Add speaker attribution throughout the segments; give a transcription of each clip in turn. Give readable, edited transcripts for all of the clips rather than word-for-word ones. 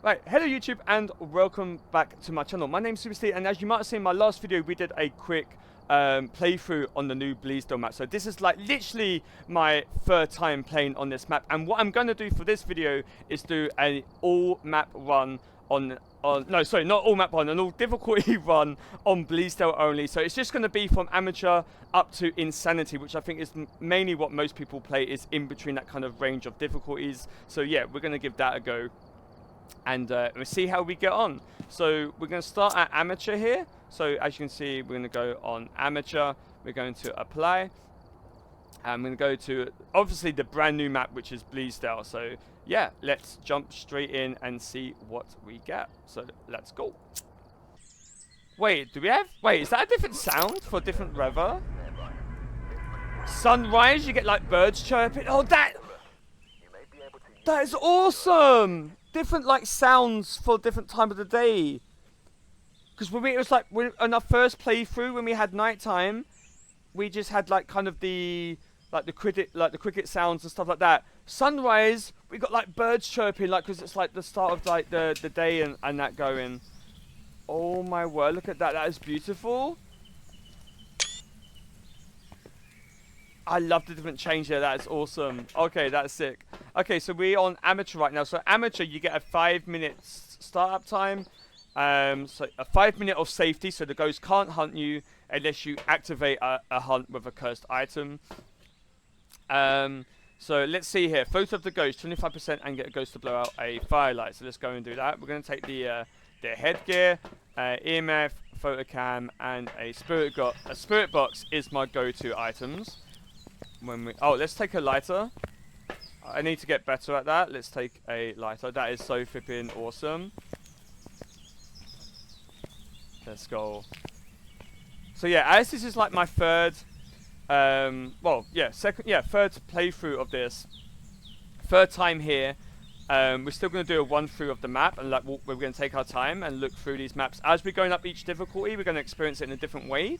Speaker 1: Right, hello YouTube and welcome back to my channel. My name's Super Steve, and as you might have seen in my last video, we did a quick playthrough on the new Bleasdale map. So this is like literally my third time playing on this map, and what I'm going to do for this video is do an all map run on no, sorry, not all map run, an all difficulty run on Bleasdale only. So it's just going to be from amateur up to insanity, which I think is mainly what most people play, is in between that kind of range of difficulties. So yeah, we're going to give that a go. And we'll see how we get on. So we're going to start at amateur here. So as you can see, we're going to go on amateur. We're going to apply. And I'm going to go to, obviously, the brand new map, which is Bleasdale. So yeah, let's jump straight in and see what we get. So let's go. Wait, wait, is that a different sound for different weather? Sunrise, you get like birds chirping. Oh, that is awesome. Different like sounds for different time of the day. Because when it was like on our first playthrough, when we had nighttime, we just had like kind of the cricket sounds and stuff like that. Sunrise, we got like birds chirping, like, because it's like the start of like the day and that going. Oh my word, look at that. That is beautiful. I love the different change here. That is awesome. Okay, that's sick. Okay, so we're on amateur right now. So amateur, you get a 5-minute startup time. So a 5-minute of safety, so the ghost can't hunt you unless you activate a hunt with a cursed item. So let's see here. Photo of the ghost, 25%, and get a ghost to blow out a firelight. So let's go and do that. We're going to take the headgear, EMF, photo cam, and a spirit box. A spirit box is my go-to items. Let's take a lighter. I need to get better at that. Let's take a lighter. That is so flipping awesome. Let's go. So yeah, as this is like my third third playthrough of this. Third time here. We're still going to do a run through of the map, and like we're going to take our time and look through these maps. As we're going up each difficulty, we're going to experience it in a different way.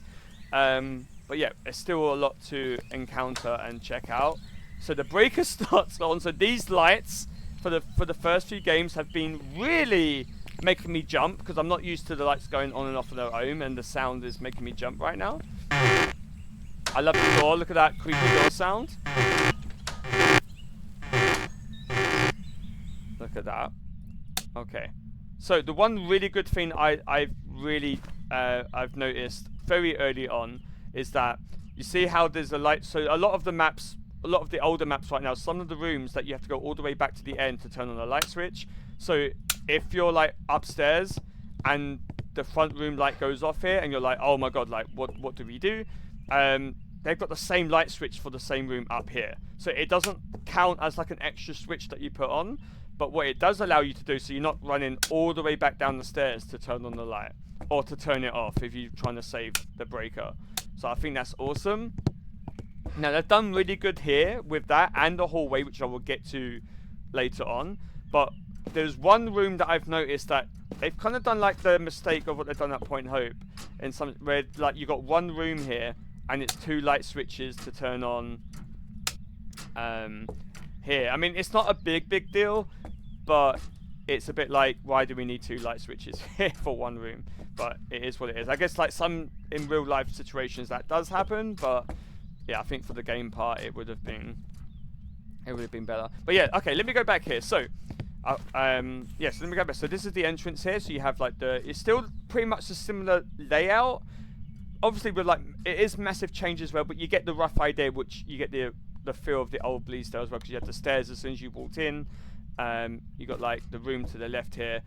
Speaker 1: But yeah, there's still a lot to encounter and check out. So the breaker starts on. So these lights for the first few games have been really making me jump, because I'm not used to the lights going on and off of their own, and the sound is making me jump right now. I love the door. Look at that creepy door sound. Look at that. Okay. So the one really good thing I've noticed very early on is that you see how there's a light. So a lot of the older maps right now, some of the rooms that you have to go all the way back to the end to turn on the light switch. So if you're like upstairs and the front room light goes off here and you're like, oh my god, like what do we do? They've got the same light switch for the same room up here. So it doesn't count as like an extra switch that you put on. But what it does allow you to do, so you're not running all the way back down the stairs to turn on the light, or to turn it off if you're trying to save the breaker. So I think that's awesome. Now they've done really good here with that and the hallway, which I will get to later on. But there's one room that I've noticed that they've kind of done like the mistake of what they've done at Point Hope, in some where like you got one room here and it's 2 light switches to turn on here. I mean, it's not a big deal, but it's a bit like, why do we need 2 light switches here for one room? But it is what it is. I guess like some in real life situations that does happen, but yeah, I think for the game part it would have been better. But yeah, okay, let me go back here. So yes, let me go back. So this is the entrance here. So you have like it's still pretty much a similar layout. Obviously with like, it is massive change as well, but you get the rough idea, which you get the feel of the old Bleasdale as well, because you have the stairs as soon as you walked in. You got like the room to the left here.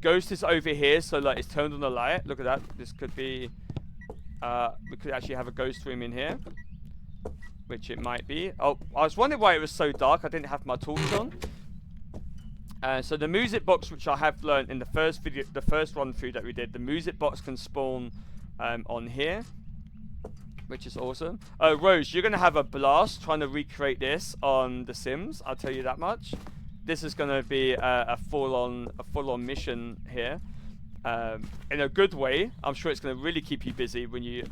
Speaker 1: Ghost is over here, so like it's turned on the light. Look at that. This could be we could actually have a ghost room in here, which it might be. Oh, I was wondering why it was so dark. I didn't have my torch on. So the music box, which I have learned in the first run through that we did, the music box can spawn on here, which is awesome. Rose, you're gonna have a blast trying to recreate this on The Sims. I'll tell you that much. This is gonna be a full-on mission here, in a good way. I'm sure it's gonna really keep you busy when you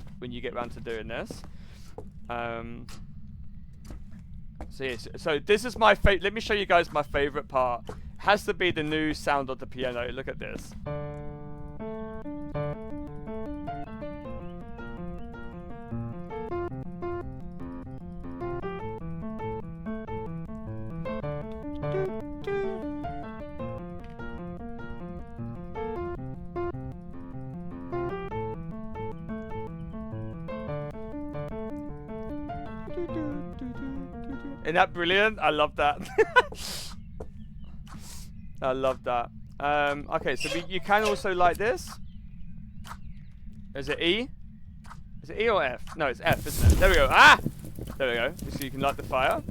Speaker 1: get around to doing this. So this is my favorite. Let me show you guys my favorite part. has to be the new sound of the piano. Look at this. Isn't that brilliant? I love that. I love that. Okay, so you can also like this. Is it E? Is it E or F? No, it's F, isn't it? There we go. Ah! There we go. So you can light the fire.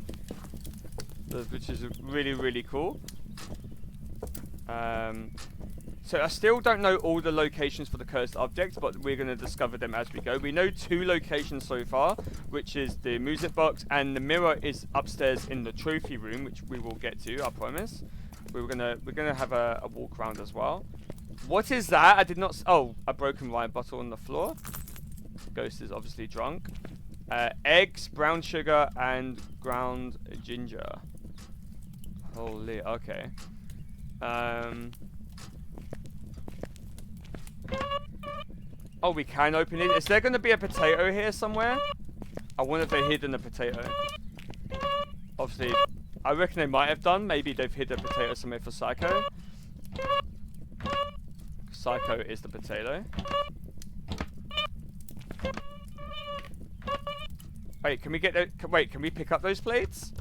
Speaker 1: Which is really, really cool. So I still don't know all the locations for the cursed objects, but we're going to discover them as we go. We know 2 locations so far, which is the music box, and the mirror is upstairs in the trophy room, which we will get to, I promise. We're gonna have a walk around as well. What is that? I did not. Oh, a broken wine bottle on the floor. Ghost is obviously drunk. Eggs, brown sugar, and ground ginger. Holy, okay. Oh, we can open it. Is there going to be a potato here somewhere? I wonder if they hidden a potato. Obviously, I reckon they might have done. Maybe they've hid a potato somewhere for Psycho. Psycho is the potato. Wait, can we get the... Wait, can we pick up those plates?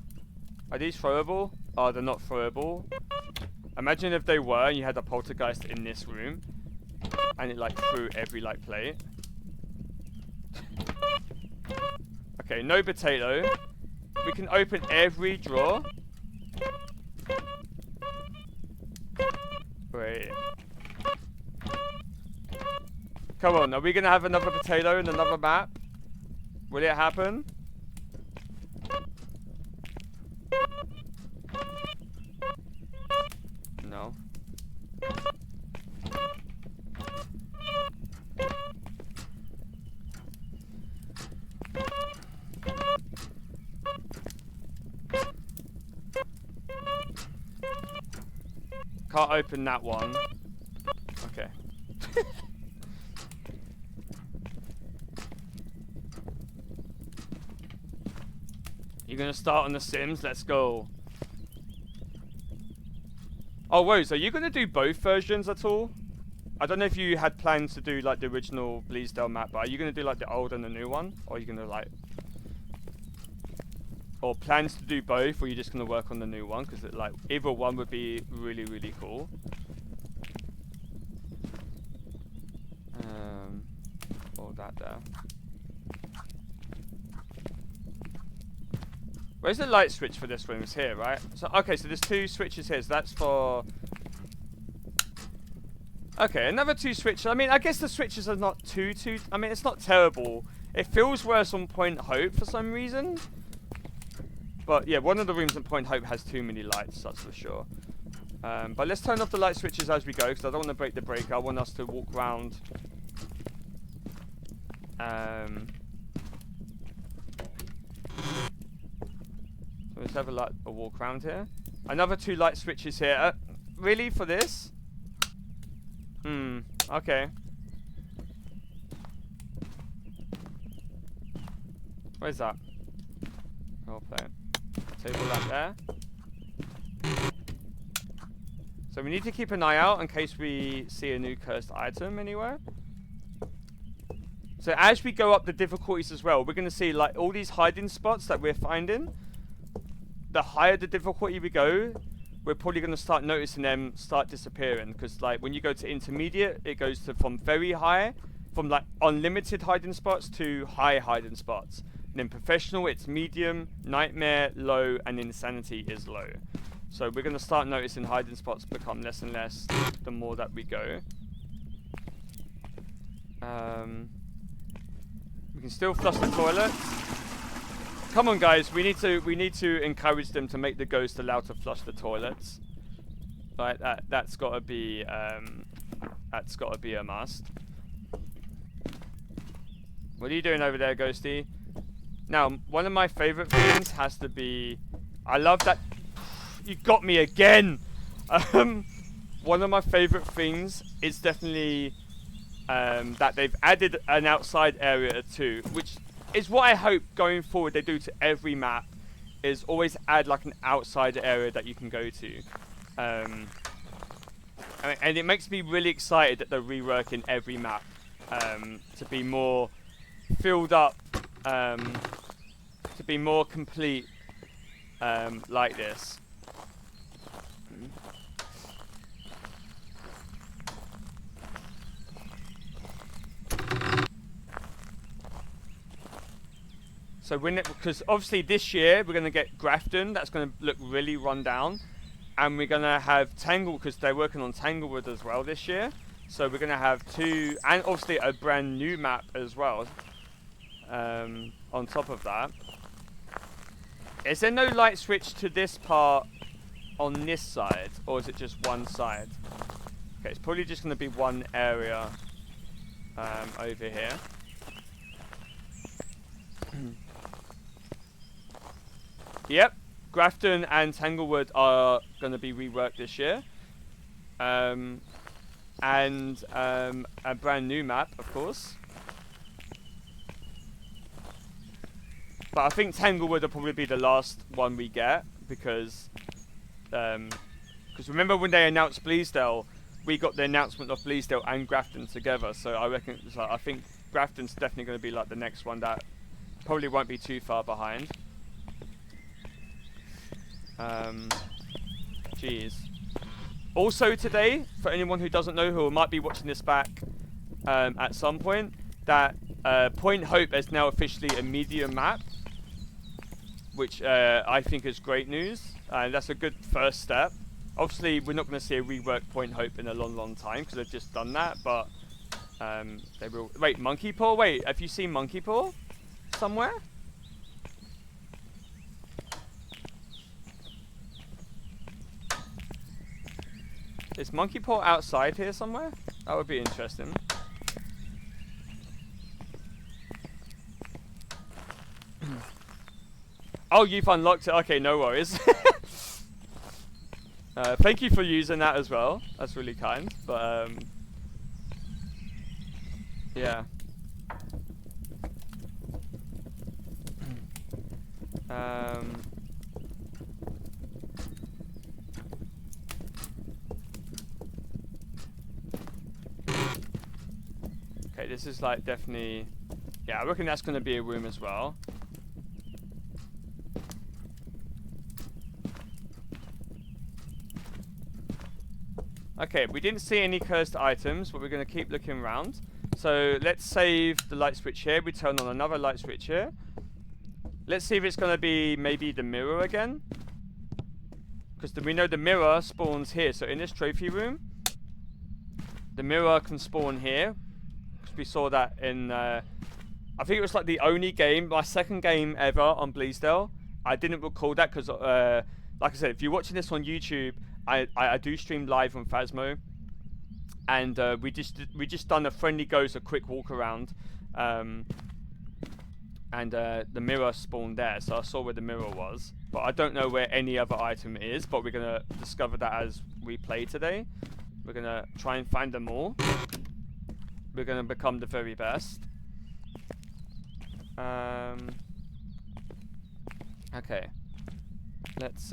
Speaker 1: Are these throwable? Oh, they're not throwable. Imagine if they were and you had a poltergeist in this room. And it like threw every like plate. Okay, no potato. We can open every drawer. Wait. Come on, are we gonna have another potato in another map? Will it happen? No. Can't open that one. Okay. You're gonna start on The Sims? Let's go. Oh, Rose, are you gonna do both versions at all? I don't know if you had plans to do like the original Bleasdale map, but are you gonna do like the old and the new one? Or are you gonna like... Or plans to do both, or are you just gonna work on the new one? Because like either one would be really, really cool. All that there. Where's the light switch for this room? It's here, right? So okay, so there's 2 switches here. So that's for... Okay, another 2 switches. I mean, I guess the switches are not too... I mean, it's not terrible. It feels worse on Point Hope for some reason. But yeah, one of the rooms in Point Hope has too many lights, that's for sure. But let's turn off the light switches as we go, because I don't want to break the breaker. I want us to walk around. So let's have a walk around here. Another 2 light switches here. Really, for this? Okay. Where's that? I'll play it. Table that there. So we need to keep an eye out in case we see a new cursed item anywhere. So as we go up the difficulties as well, we're going to see like all these hiding spots that we're finding. The higher the difficulty we go, we're probably going to start noticing them start disappearing. Because like when you go to intermediate, it goes to from very high, from like unlimited hiding spots to high hiding spots. And then professional, it's medium, nightmare, low, and insanity is low. So we're going to start noticing hiding spots become less and less the more that we go. We can still flush the toilet. Come on, guys, we need to encourage them to make the ghost allowed to flush the toilets. Right, that's got to be a must. What are you doing over there, Ghosty? Now, one of my favorite things has to be... I love that... You got me again! One of my favorite things is definitely that they've added an outside area too, which is what I hope going forward they do to every map, is always add like an outside area that you can go to. And it makes me really excited that they're reworking every map to be more filled up, to be more complete like this. So because obviously this year we're going to get Grafton, that's going to look really run down. And we're going to have Tangle, because they're working on Tanglewood as well this year. So we're going to have two, and obviously a brand new map as well. On top of that. Is there no light switch to this part on this side? Or is it just one side? Okay, it's probably just going to be one area over here. Yep, Grafton and Tanglewood are going to be reworked this year. And a brand new map, of course. But I think Tanglewood will probably be the last one we get, because remember when they announced Bleasdale, we got the announcement of Bleasdale and Grafton together. So I reckon, I think Grafton's definitely going to be like the next one that probably won't be too far behind. Jeez. Also today, for anyone who doesn't know, who might be watching this back at some point, that Point Hope is now officially a medium map, which I think is great news. That's a good first step. Obviously, we're not going to see a reworked Point Hope in a long time, because they've just done that, but they will. Wait, Monkey Paw? Wait, have you seen Monkey Paw somewhere? Is Monkey Paw outside here somewhere? That would be interesting. Oh, you've unlocked it. Okay, no worries. Thank you for using that as well. That's really kind. But, yeah. Okay, this is like definitely... Yeah, I reckon that's going to be a room as well. Okay, we didn't see any cursed items, but we're going to keep looking around. So let's save the light switch here. We turn on another light switch here. Let's see if it's going to be maybe the mirror again. Because we know the mirror spawns here. So in this trophy room, the mirror can spawn here. Because we saw that in... I think it was like the only game, my second game ever on Bleasdale. I didn't recall that because, like I said, if you're watching this on YouTube, I do stream live on Phasmo, and we just done a friendly ghost, a quick walk around, and the mirror spawned there, so I saw where the mirror was, but I don't know where any other item is. But we're gonna discover that as we play today. We're gonna try and find them all. We're gonna become the very best. Okay, let's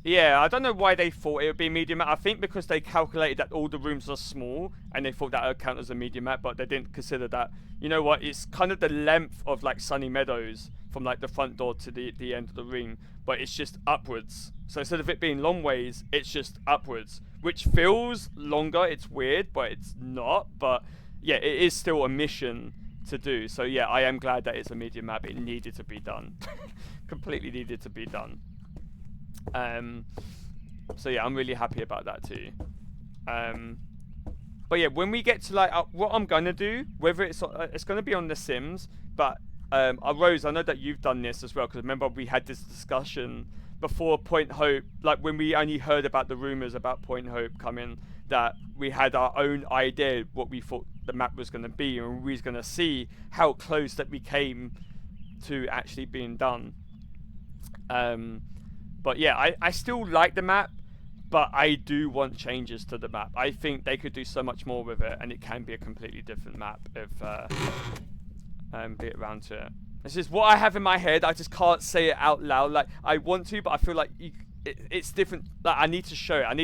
Speaker 1: yeah, I don't know why they thought it would be a medium map. I think because they calculated that all the rooms are small, and they thought that would count as a medium map, but they didn't consider that, you know what, it's kind of the length of like Sunny Meadows from like the front door to the end of the ring, but it's just upwards. So instead of it being long ways, it's just upwards, which feels longer. It's weird, but it's not. But yeah, it is still a mission to do. So yeah, I am glad that it's a medium map. It needed to be done. Completely needed to be done. So yeah, I'm really happy about that too. But yeah, when we get to like what I'm gonna do, whether it's gonna be on The Sims, but Rose, I know that you've done this as well, because remember we had this discussion before Point Hope, like when we only heard about the rumors about Point Hope coming, that we had our own idea what we thought the map was going to be, and we was going to see how close that we came to actually being done. But yeah, I still like the map, but I do want changes to the map. I think they could do so much more with it, and it can be a completely different map if get around to it. This is what I have in my head. I just can't say it out loud. Like, I want to, but I feel like it's different. Like, I need to show it. I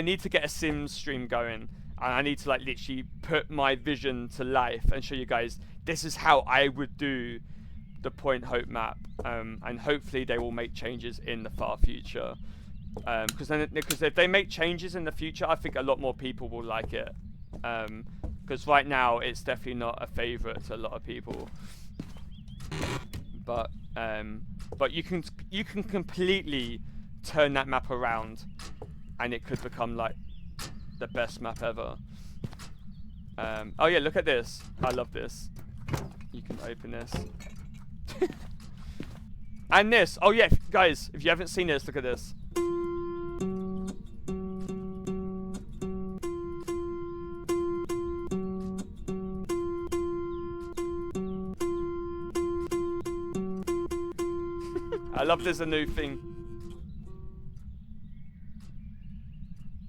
Speaker 1: need to get a Sims stream going, and I need to like literally put my vision to life and show you guys this is how I would do the Point Hope map. And hopefully they will make changes in the far future. Because if they make changes in the future, I think a lot more people will like it. Because right now it's definitely not a favorite to a lot of people. But you can completely turn that map around, and it could become like the best map ever. Oh yeah, look at this. I love this. You can open this. And this. Oh yeah, guys, if you haven't seen this, look at this. I love this a new thing.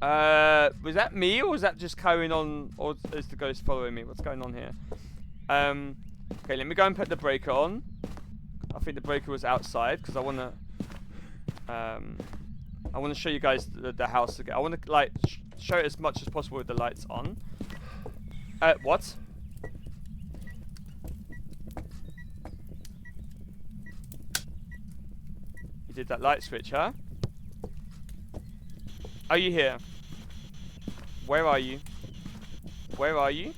Speaker 1: Was that me, or was that just carrying on, or is the ghost following me? What's going on here? Okay, let me go and put the breaker on. I think the breaker was outside because I want to show you guys the house again. I want to like show it as much as possible with the lights on. What? You did that light switch, huh? Are you here? Where are you? Where are you?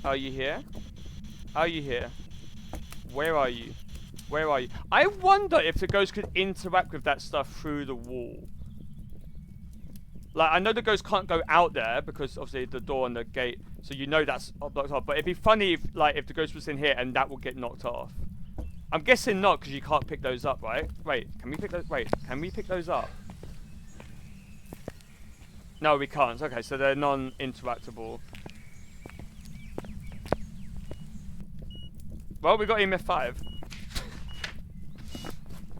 Speaker 1: Are you here? Are you here? Where are you? Where are you? I wonder if the ghost could interact with that stuff through the wall. Like, I know the ghost can't go out there because obviously the door and the gate, so you know that's blocked off. But it'd be funny if, like, if the ghost was in here and that would get knocked off. I'm guessing not, because you can't pick those up, right? Wait, can we pick those? Wait, can we pick those up? No, we can't. Okay, so they're non-interactable. Well, we got EMF 5.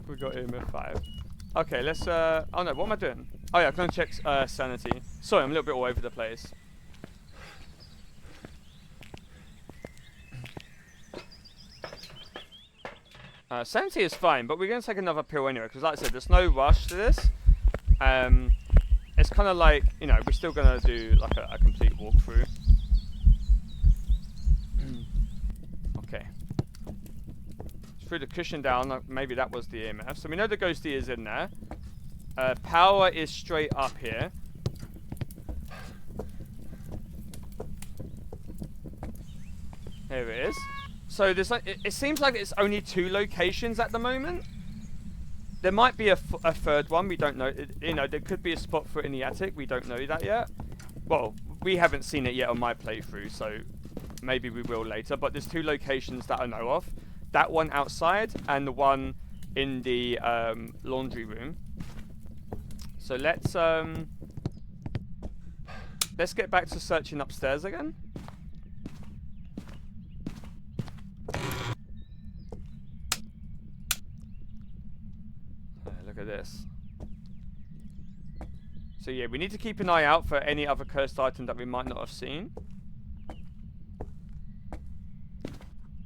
Speaker 1: We got EMF 5. Okay, let's, oh no, what am I doing? Oh yeah, I'm going to check sanity. Sorry, I'm a little bit all over the place. Sanity is fine, but we're going to take another pill anyway, because like I said, there's no rush to this. It's kind of like, you know, we're still going to do like a complete walkthrough. Okay. Threw the cushion down, maybe that was the EMF. So we know the ghosty is in there. Power is straight up here. Here it is. So there's like, it seems like it's only 2 locations at the moment. There might be a third one, we don't know. You know, there could be a spot for it in the attic, we don't know that yet. Well, we haven't seen it yet on my playthrough, so maybe we will later. But there's 2 locations that I know of. That one outside, and the one in the laundry room. So let's get back to searching upstairs again. Look at this. So yeah, we need to keep an eye out for any other cursed item that we might not have seen.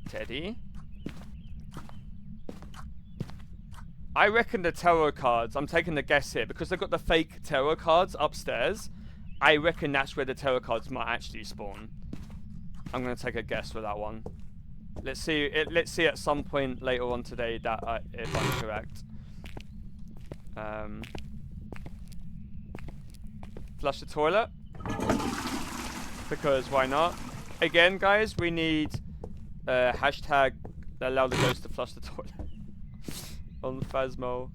Speaker 1: Teddy. I reckon the tarot cards, I'm taking a guess here, because they've got the fake tarot cards upstairs. I reckon that's where the tarot cards might actually spawn. I'm going to take a guess for that one. Let's see at some point later on today that if I'm correct. Flush the toilet. Because why not? Again, guys, we need hashtag allow the ghost to flush the toilet. On Phasmo.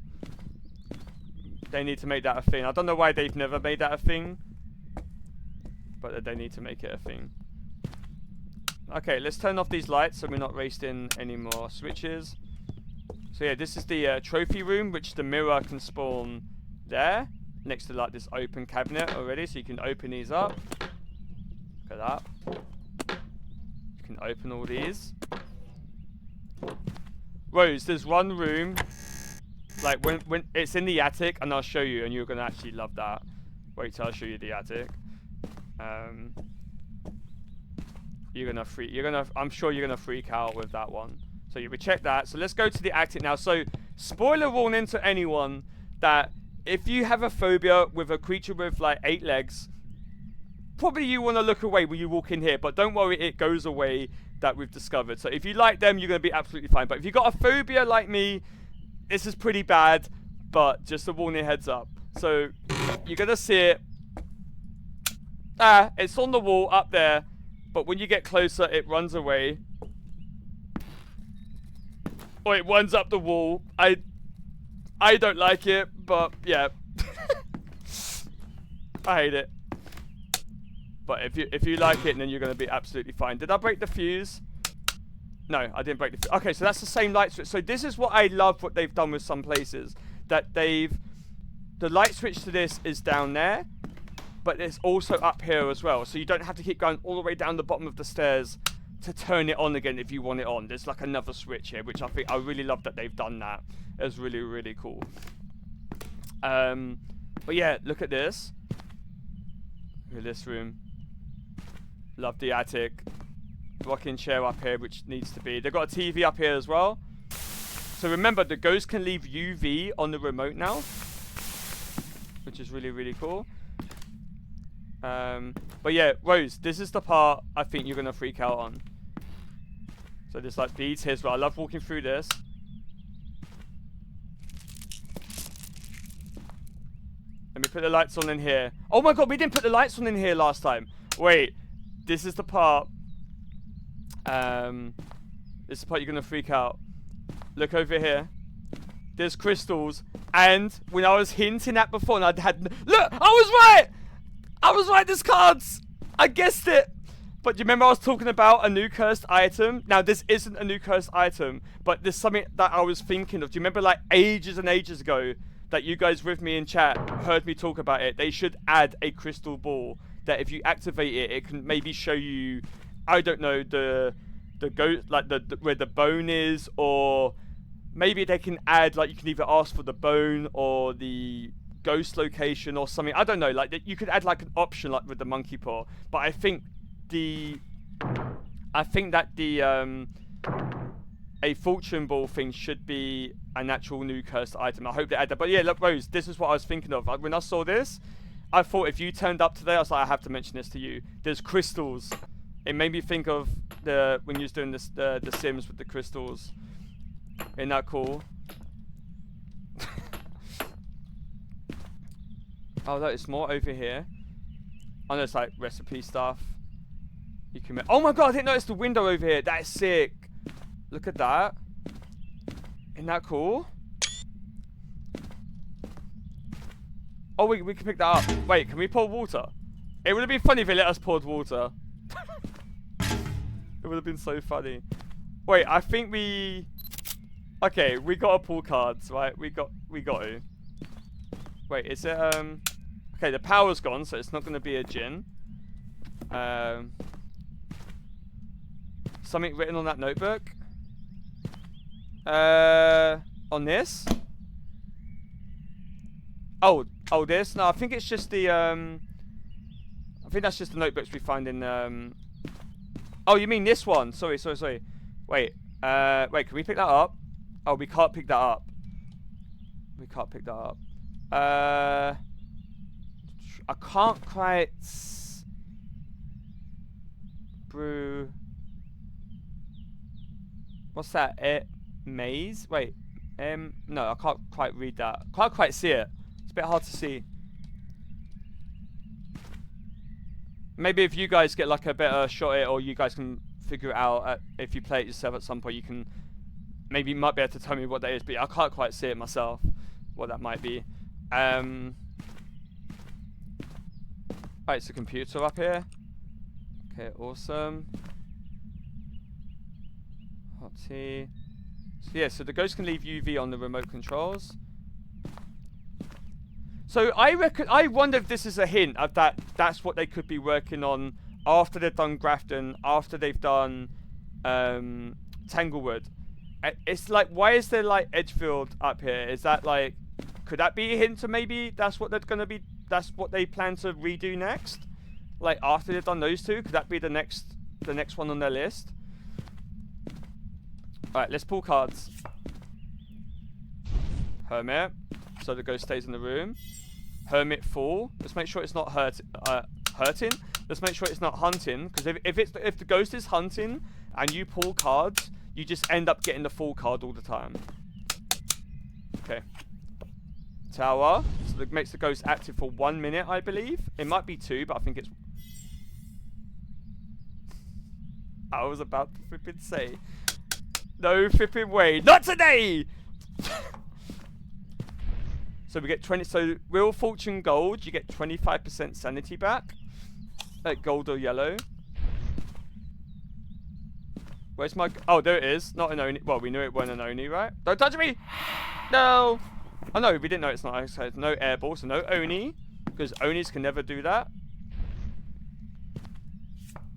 Speaker 1: They need to make that a thing. I don't know why they've never made that a thing, but they need to make it a thing. Okay, let's turn off these lights so we're not wasting any more switches. So yeah, this is the trophy room, which the mirror can spawn there, next to like this open cabinet already, so you can open these up. Look at that. You can open all these. Rose, there's one room, like when it's in the attic, and I'll show you, and you're gonna actually love that. Wait till I show you the attic. I'm sure you're gonna freak out with that one. So we check that. So let's go to the attic now. So spoiler warning to anyone that if you have a phobia with a creature with like 8 legs, probably you want to look away when you walk in here, but don't worry, it goes away, that we've discovered. So if you like them, you're going to be absolutely fine. But if you've got a phobia like me, this is pretty bad, but just a warning, heads up. So you're going to see it. It's on the wall up there, but when you get closer, it runs away. Or it runs up the wall. I don't like it, but yeah. I hate it. But if you like it, then you're going to be absolutely fine. Did I break the fuse? No, I didn't break the fuse. Okay, so that's the same light switch. So this is what I love what they've done with some places. That the light switch to this is down there, but it's also up here as well. So you don't have to keep going all the way down the bottom of the stairs to turn it on again if you want it on. There's like another switch here, which I really love that they've done that. It's really, really cool. But yeah, look at this. Look at this room. Love the attic. Rocking chair up here, which needs to be. They've got a TV up here as well. So remember, the ghost can leave UV on the remote now, which is really, really cool. But yeah, Rose, this is the part I think you're going to freak out on. So there's like beads here as well. I love walking through this. Let me put the lights on in here. Oh my god, we didn't put the lights on in here last time. Wait, this is the part. This is the part you're going to freak out. Look over here. There's crystals. And when I was hinting at before, and I had... Look! I was right! I was right, there's cards! I guessed it! But do you remember I was talking about a new cursed item? Now, this isn't a new cursed item, but there's something that I was thinking of. Do you remember, like, ages and ages ago, that you guys with me in chat heard me talk about it? They should add a crystal ball that if you activate it, it can maybe show you, I don't know, the ghost, like where the bone is, or maybe they can add, like, you can either ask for the bone or the ghost location or something. I don't know, like you could add like an option like with the monkey paw. But I think that a fortune ball thing should be an actual new cursed item. I hope they add that. But yeah, look, Rose, this is what I was thinking of. When I saw this, I thought if you turned up today, I was like, I have to mention this to you. There's crystals. It made me think of when you was doing this, the Sims with the crystals. Isn't that cool? Oh, there's more over here. Oh, there's like recipe stuff. You can make. Oh my god, I didn't notice the window over here. That is sick. Look at that. Isn't that cool? Oh, we can pick that up. Wait, can we pour water? It would have been funny if they let us pour water. It would have been so funny. Wait, I think we... Okay, we gotta pull cards, right? We got to. Wait, is it, Okay, the power's gone, so it's not gonna be a djinn. Something written on that notebook? On this? Oh, this? No, I think it's just the, I think that's just the notebooks we find in, Oh, you mean this one? Sorry. Wait, can we pick that up? Oh, we can't pick that up. We can't pick that up. I can't quite... Brew... What's that? Maze? Wait. No, I can't quite read that. Can't quite see it. It's a bit hard to see. Maybe if you guys get like a better shot at it, or you guys can figure it out if you play it yourself at some point, you can... Maybe you might be able to tell me what that is, but I can't quite see it myself, what that might be. Alright, it's a computer up here. Okay, awesome. Hot tea. So yeah, so the ghost can leave UV on the remote controls. So I wonder if this is a hint of that's what they could be working on after they've done Grafton, after they've done Tanglewood. It's like, why is there like Edgefield up here? Is that like, could that be a hint to maybe that's what they're gonna be? That's what they plan to redo next. Like after they've done those two, could that be the next one on their list? All right, let's pull cards. Hermit, so the ghost stays in the room. Hermit Fool. Let's make sure it's not hurting. Let's make sure it's not hunting, because if the ghost is hunting and you pull cards, you just end up getting the full card all the time. Okay. Tower. So that makes the ghost active for 1 minute, I believe. It might be 2, but I think it's... I was about to flipping say. No flipping way. Not today! So we get 20... So, Real Fortune Gold, you get 25% sanity back. Like gold or yellow. Where's my... Oh, there it is. Not an Oni. Well, we knew it wasn't an Oni, right? Don't touch me! No! Oh, no, we didn't know it's not. So no air ball, so no Oni. Because Onis can never do that.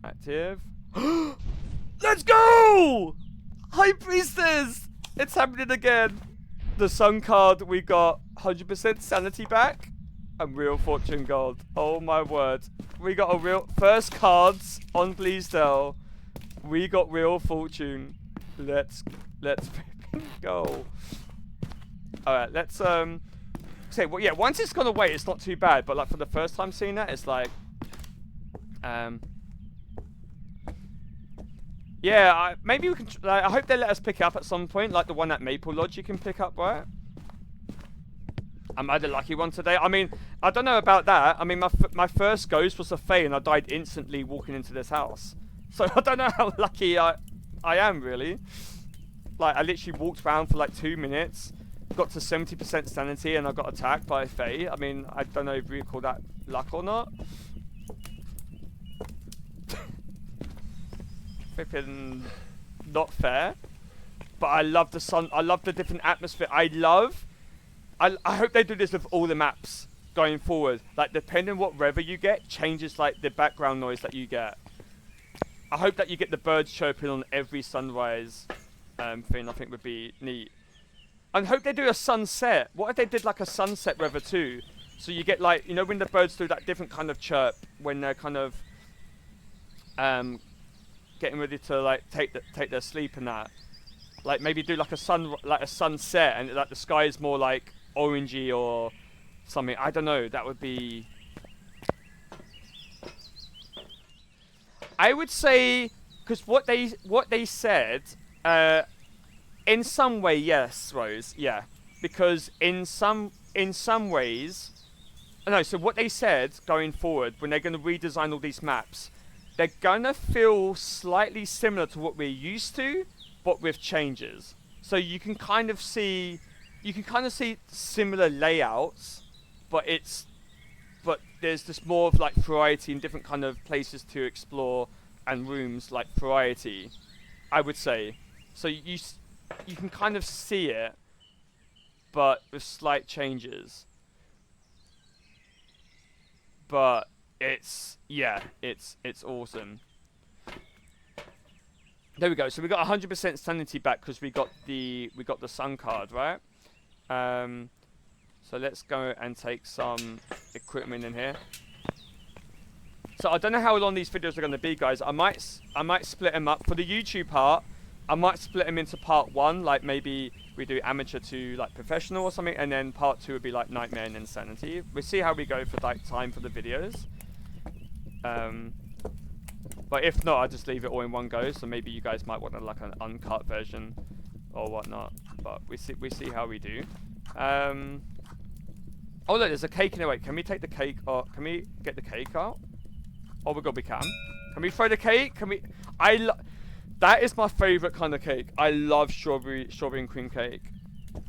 Speaker 1: Active. Let's go! High Priestess! It's happening again. The Sun card, we got 100% sanity back. And Real Fortune Gold. Oh, my word. We got a real... First cards on Bleasdale. We got Real Fortune. Let's go. Alright, let's say, well, yeah, once it's gone away, it's not too bad, but like for the first time seeing that, it's like yeah, maybe we can like, I hope they let us pick it up at some point, like the one at Maple Lodge you can pick up, right? Am I the lucky one today? I mean, I don't know about that. I mean, my first ghost was a Fae and I died instantly walking into this house. So I don't know how lucky I am, really. Like, I literally walked around for like 2 minutes, got to 70% sanity, and I got attacked by a Fae. I mean, I don't know if we call that luck or not. Flipping not fair. But I love the sun. I love the different atmosphere. I hope they do this with all the maps going forward. Like, depending on what weather you get, changes like the background noise that you get. I hope that you get the birds chirping on every sunrise thing. I think would be neat. And hope they do a sunset. What if they did like a sunset weather too? So you get like, you know, when the birds do that different kind of chirp when they're kind of getting ready to like take their sleep and that. Like maybe do like a sunset and like the sky is more like orangey or something. I don't know. That would be. I would say, because what they said, in some way, yes, Rose, yeah, because in some ways, no. So what they said going forward, when they're going to redesign all these maps, they're gonna feel slightly similar to what we're used to, but with changes. So you can kind of see similar layouts, but there's just more of like variety and different kind of places to explore and rooms, like variety, I would say. So you can kind of see it, but with slight changes. But it's awesome. There we go. So we got 100% sanity back because we got the sun card, right? So let's go and take some equipment in here. So I don't know how long these videos are going to be, guys. I might split them up for the YouTube part. I might split them into part 1, like maybe we do amateur to like professional or something, and then part 2 would be like nightmare and insanity. We'll see how we go for like time for the videos. But if not, I'll just leave it all in one go. So maybe you guys might want like an uncut version or whatnot. But we see how we do. Oh look, there's a cake in the way. Can we take the cake? Or can we get the cake out? Oh my god, we can. Can we throw the cake? Can we? That is my favorite kind of cake. I love strawberry and cream cake.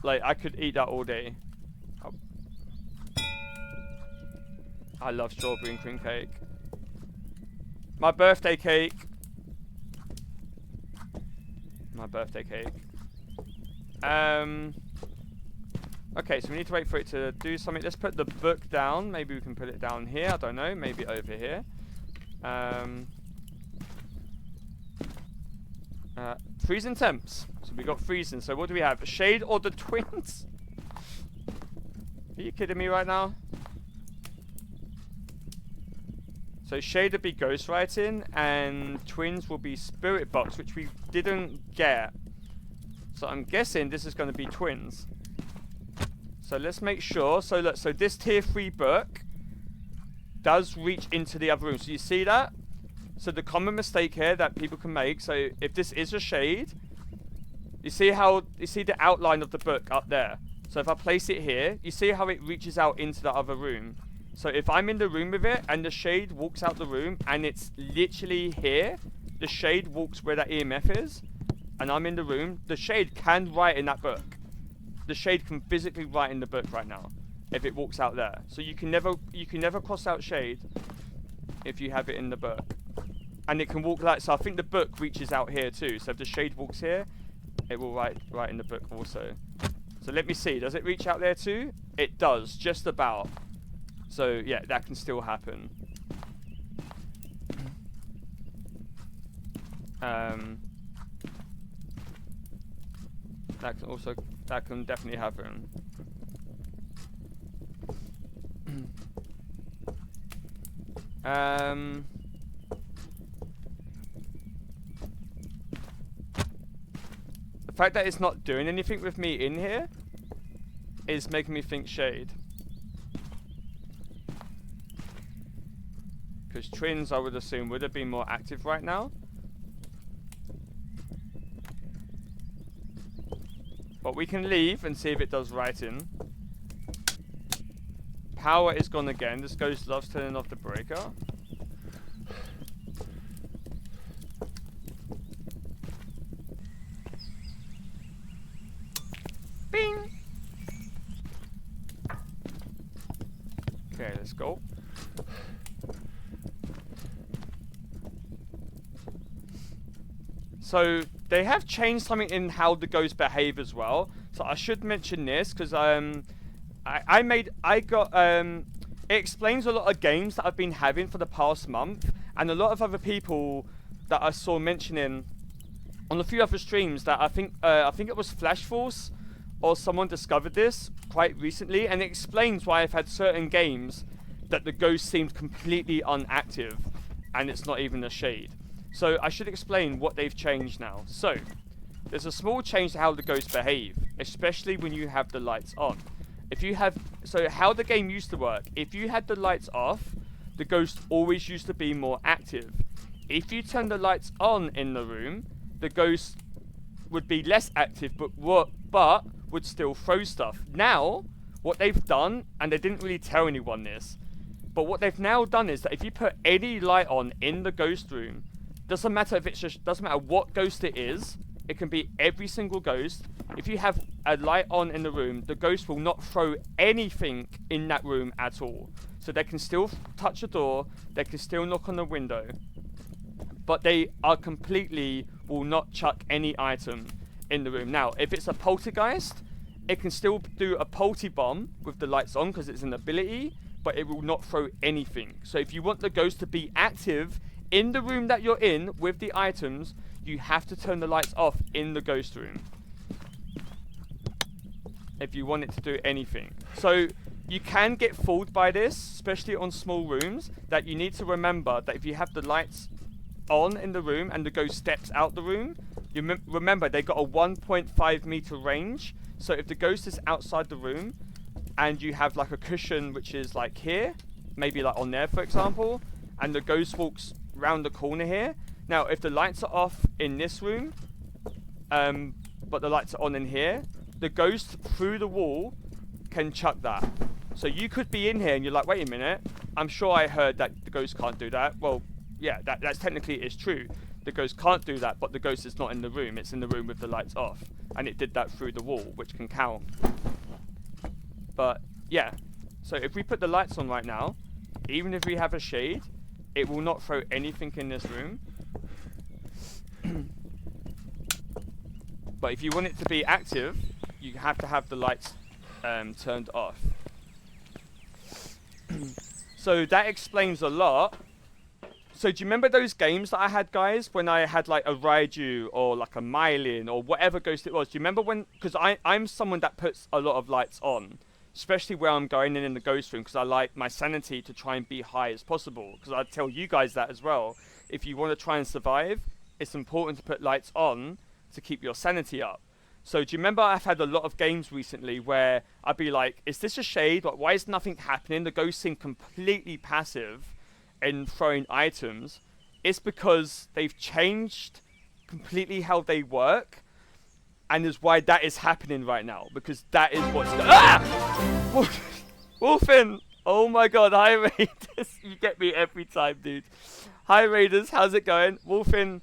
Speaker 1: Like I could eat that all day. I love strawberry and cream cake. My birthday cake. My birthday cake. Okay, so we need to wait for it to do something. Let's put the book down. Maybe we can put it down here. I don't know. Maybe over here. Freezing temps. So we got freezing. So what do we have? Shade or the twins? Are you kidding me right now? So Shade would be ghostwriting, and twins will be spirit box, which we didn't get. So I'm guessing this is going to be twins. So let's make sure. So look, so this tier 3 book does reach into the other room. So you see that? So the common mistake here that people can make. So if this is a shade, you see the outline of the book up there. So if I place it here, you see how it reaches out into the other room. So if I'm in the room with it and the shade walks out the room and it's literally here, the shade walks where that EMF is, and I'm in the room, the shade can write in that book. The shade can physically write in the book right now if it walks out there. So you can never cross out shade if you have it in the book. And it can walk like, so I think the book reaches out here too. So if the shade walks here, it will write in the book also. So let me see, does it reach out there too? It does, just about. So yeah, that can still happen. That can definitely happen. The fact that it's not doing anything with me in here is making me think shade. Because twins, I would assume, would have been more active right now. But we can leave and see if it does writing. Power is gone again. This ghost loves turning off the breaker. Bing! Okay, let's go. So they have changed something in how the ghosts behave as well. So I should mention this because it explains a lot of games that I've been having for the past month, and a lot of other people that I saw mentioning on a few other streams that I think it was Flash Force or someone discovered this quite recently, and it explains why I've had certain games that the ghost seemed completely inactive, and it's not even a shade. So I should explain what they've changed now. So there's a small change to how the ghosts behave, especially when you have the lights on. So how the game used to work, if you had the lights off, the ghost always used to be more active. If you turn the lights on in the room, the ghost would be less active, but would still throw stuff. Now, what they've done, and they didn't really tell anyone this, but what they've now done is that if you put any light on in the ghost room, doesn't matter what ghost it is, it can be every single ghost. If you have a light on in the room, the ghost will not throw anything in that room at all. So they can still touch a door, they can still knock on the window, but they will not chuck any item in the room. Now, if it's a poltergeist, it can still do a polty bomb with the lights on because it's an ability, but it will not throw anything. So if you want the ghost to be active in the room that you're in with the items, you have to turn the lights off in the ghost room if you want it to do anything. So you can get fooled by this, especially on small rooms, that you need to remember that if you have the lights on in the room and the ghost steps out the room, remember they got a 1.5 meter range. So if the ghost is outside the room and you have like a cushion which is like here, maybe like on there for example, and the ghost walks round the corner here. Now if the lights are off in this room, but the lights are on in here, the ghost through the wall can chuck that. So you could be in here and you're like, wait a minute, I'm sure I heard that the ghost can't do that. Well, yeah, that's technically is true. The ghost can't do that, but the ghost is not in the room. It's in the room with the lights off. And it did that through the wall, which can count. But, yeah. So if we put the lights on right now, even if we have a shade, it will not throw anything in this room. But if you want it to be active, you have to have the lights turned off. So that explains a lot. So do you remember those games that I had, guys, when I had like a Raiju or like a Mylin or whatever ghost it was? Do you remember when? Because I'm someone that puts a lot of lights on, especially where I'm going in the ghost room, because I like my sanity to try and be high as possible. Because I tell you guys that as well. If you want to try and survive, it's important to put lights on to keep your sanity up. So do you remember I've had a lot of games recently where I'd be like, is this a shade? Like, why is nothing happening? The ghosts seem completely passive in throwing items. It's because they've changed completely how they work, and is why that is happening right now, because that is what's Wolfen! Oh my god, hi Raiders. You get me every time, dude. Hi Raiders, how's it going? Wolfen,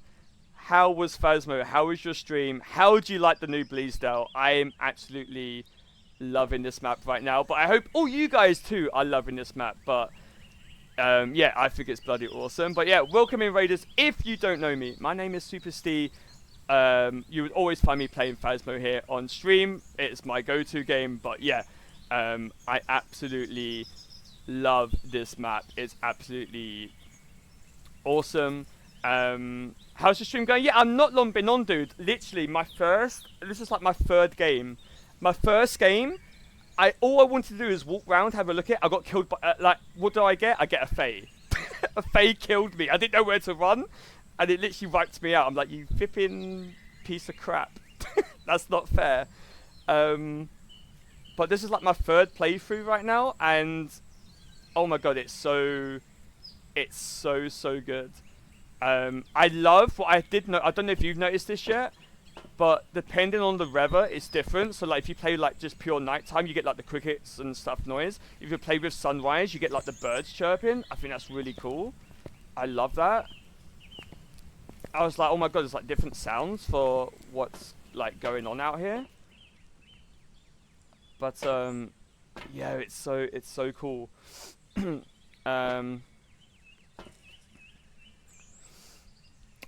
Speaker 1: how was Phasmo? How was your stream? How do you like the new Bleasdale? I am absolutely loving this map right now, but I hope all you guys too are loving this map. But yeah, I think it's bloody awesome. But yeah, welcome in Raiders. If you don't know me, my name is Super Steve. You would always find me playing Phasmo here on stream. It's my go-to game. But yeah, I absolutely love this map. It's absolutely awesome. How's the stream going? Yeah, I'm not long been on, dude. Literally, this is like my third game. My first game, all I wanted to do is walk around, have a look at it. I got killed by, like, what do I get? I get a Fae. A Fae killed me. I didn't know where to run, and it literally wiped me out. I'm like, you flipping piece of crap. That's not fair. But this is like my third playthrough right now, and oh my god, it's so good. I love what I did know. I don't know if you've noticed this yet, but depending on the weather, it's different. So like if you play like just pure nighttime, you get like the crickets and stuff noise. If you play with sunrise, you get like the birds chirping. I think that's really cool. I love that. I was like, oh my god, there's like different sounds for what's like going on out here. But yeah, it's so cool.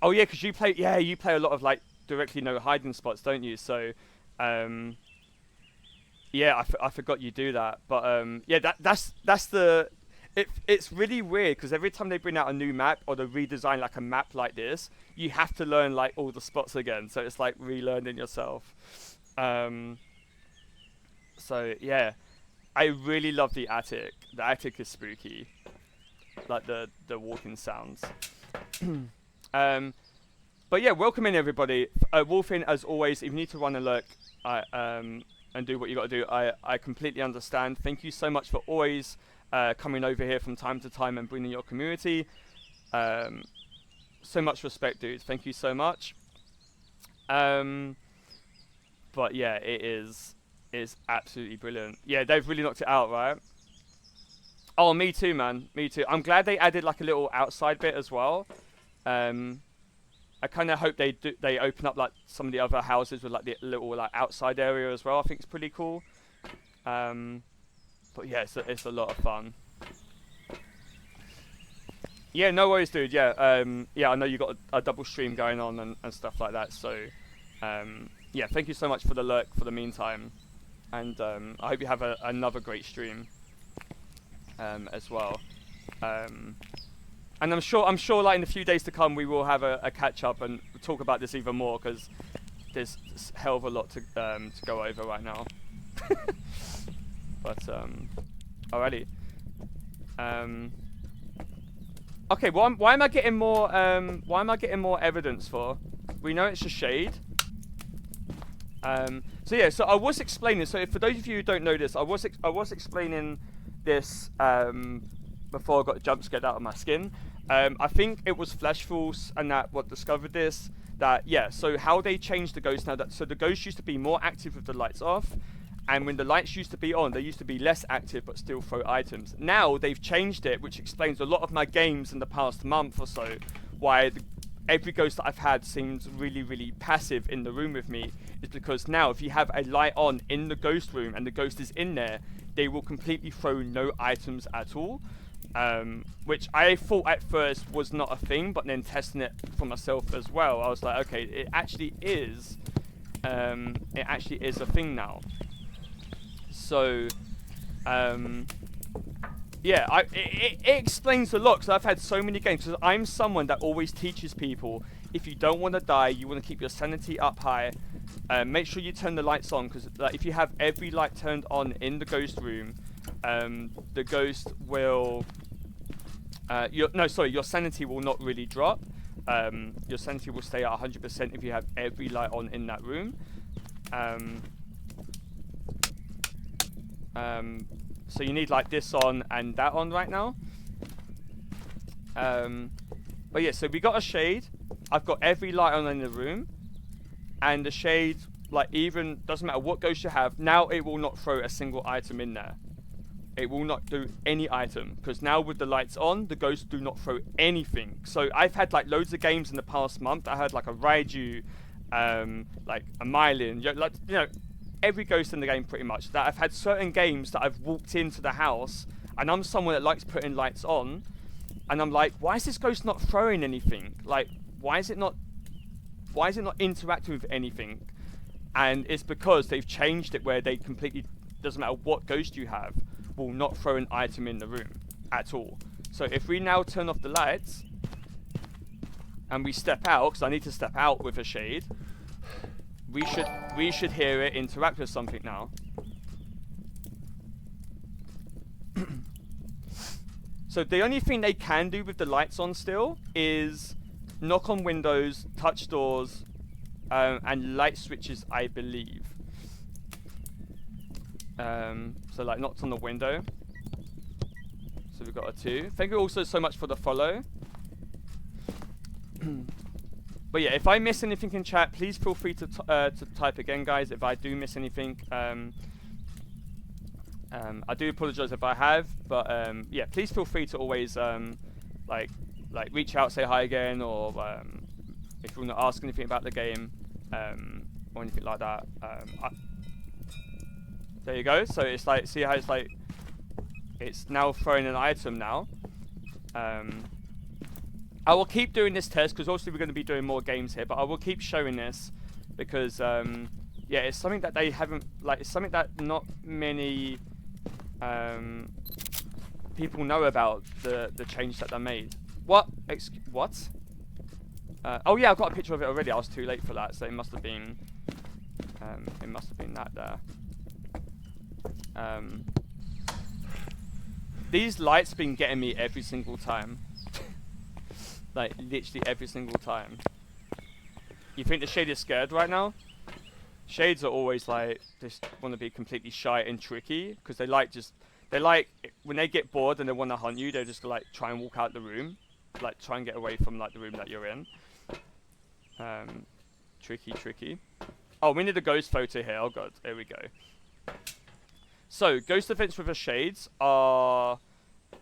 Speaker 1: Oh yeah, because you play a lot of like directly no hiding spots, don't you? So yeah, I forgot you do that. But yeah, that's the it's really weird, because every time they bring out a new map or they redesign like a map like this, you have to learn like all the spots again. So it's like relearning yourself. So yeah, I really love the attic. The attic is spooky, like the walking sounds. But yeah, welcome in everybody. Wolfin, as always, if you need to run a lurk and do what you got to do, I completely understand. Thank you so much for always coming over here from time to time and bringing your community. So much respect, dude. Thank you so much. But yeah, it's absolutely brilliant. Yeah, they've really knocked it out, right? Oh, me too, man. Me too. I'm glad they added like a little outside bit as well. I kind of hope they open up like some of the other houses with like the little like outside area as well. I think it's pretty cool. But yeah, it's a lot of fun. Yeah, no worries, dude. Yeah, yeah, I know you got a double stream going on and stuff like that. So yeah, thank you so much for the lurk for the meantime, and I hope you have another great stream as well. And I'm sure, like in a few days to come, we will have a catch up and talk about this even more, because there's a hell of a lot to go over right now. But alrighty. Okay, why am I getting more? Why am I getting more evidence for? We know it's a shade. So yeah, so I was explaining. So for those of you who don't know this, I was explaining this before I got jump scared out of my skin. I think it was Flashfulls and that what discovered this. That yeah, so how they changed the ghost now. So the ghost used to be more active with the lights off, and when the lights used to be on, they used to be less active but still throw items. Now they've changed it, which explains a lot of my games in the past month or so. Why every ghost that I've had seems really, really passive in the room with me, is because now if you have a light on in the ghost room and the ghost is in there, they will completely throw no items at all. Which I thought at first was not a thing, but then testing it for myself as well, I was like, okay, it actually is a thing now. So Yeah, it explains a lot, because I've had so many games. Because I'm someone that always teaches people, if you don't want to die, you want to keep your sanity up high, make sure you turn the lights on, because like, if you have every light turned on in the ghost room, the ghost will... your sanity will not really drop. Your sanity will stay at 100% if you have every light on in that room. So you need like this on and that on right now. But yeah, so we got a shade. I've got every light on in the room, and the shade, like, even doesn't matter what ghost you have, now it will not throw a single item in there. It will not do any item, because now with the lights on, the ghosts do not throw anything. So I've had like loads of games in the past month. I had like a Raiju, like a Mylin, like, you know, every ghost in the game pretty much. That I've had certain games that I've walked into the house, and I'm someone that likes putting lights on, and I'm like, why is this ghost not throwing anything? Like, why is it not interacting with anything? And it's because they've changed it where they completely, doesn't matter what ghost you have, will not throw an item in the room at all. So if we now turn off the lights and we step out, because I need to step out with a shade, we should hear it interact with something now. So the only thing they can do with the lights on still is knock on windows, touch doors, and light switches, I believe. So like knocked on the window. So we've got a 2. Thank you also so much for the follow. But yeah, if I miss anything in chat, please feel free to type again, guys. If I do miss anything, I do apologize if I have. But yeah, please feel free to always like reach out, say hi again, or if you want to ask anything about the game or anything like that. There you go. So it's like, see how it's like, it's now throwing an item now. I will keep doing this test, because obviously we're going to be doing more games here, but I will keep showing this because yeah, it's something that they haven't, like, it's something that not many people know about, the change that they made. What? What? Oh yeah, I've got a picture of it already. I was too late for that, so it must have been that there. These lights have been getting me every single time. Like, literally every single time. You think the shade is scared right now? Shades are always like, just want to be completely shy and tricky, because they like, when they get bored and they want to hunt you, they just like try and walk out the room. Like, try and get away from like the room that you're in. Tricky. Oh, we need a ghost photo here. Oh god, there we go. So, ghost events with the shades are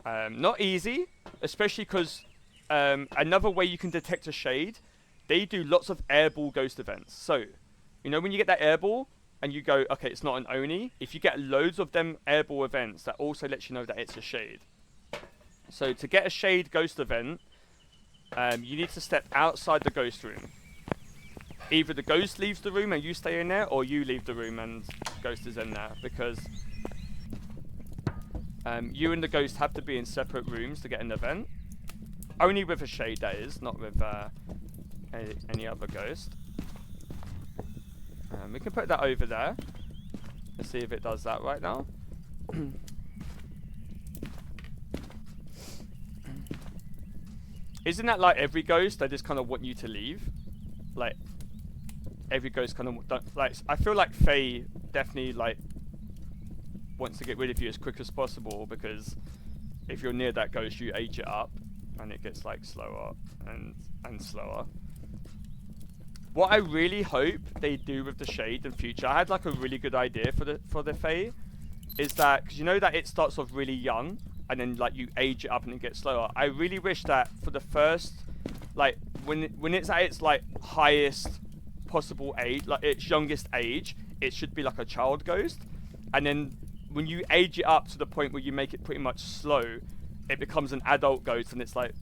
Speaker 1: not easy, especially because another way you can detect a shade, they do lots of airball ghost events. So, you know when you get that airball and you go, okay, it's not an Oni, if you get loads of them airball events, that also lets you know that it's a shade. So to get a shade ghost event, you need to step outside the ghost room. Either the ghost leaves the room and you stay in there, or you leave the room and ghost is in there, because you and the ghost have to be in separate rooms to get an event. Only with a shade, that is, not with any other ghost. We can put that over there. Let's see if it does that right now. Isn't that like every ghost? They just kind of want you to leave. Like, every ghost kind of... like, I feel like Faye definitely, like, wants to get rid of you as quick as possible, because if you're near that ghost, you age it up, and it gets, like, slower and slower. What I really hope they do with the shade in future, I had like a really good idea for the Fae, is that, because you know that it starts off really young and then like you age it up and it gets slower. I really wish that for the first, like when it's at its like highest possible age, like its youngest age, it should be like a child ghost, and then when you age it up to the point where you make it pretty much slow, it becomes an adult ghost and it's like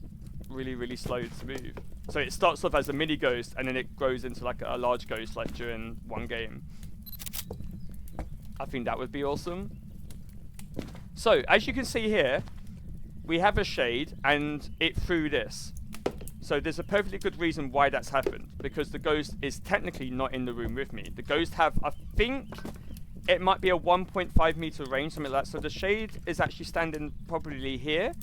Speaker 1: really slow to move. So it starts off as a mini ghost and then it grows into like a large ghost like during one game. I think that would be awesome. So as you can see here, we have a shade and it threw this. So there's a perfectly good reason why that's happened, because the ghost is technically not in the room with me. The ghost have, I think, it might be a 1.5 meter range, something like that. So the shade is actually standing probably here,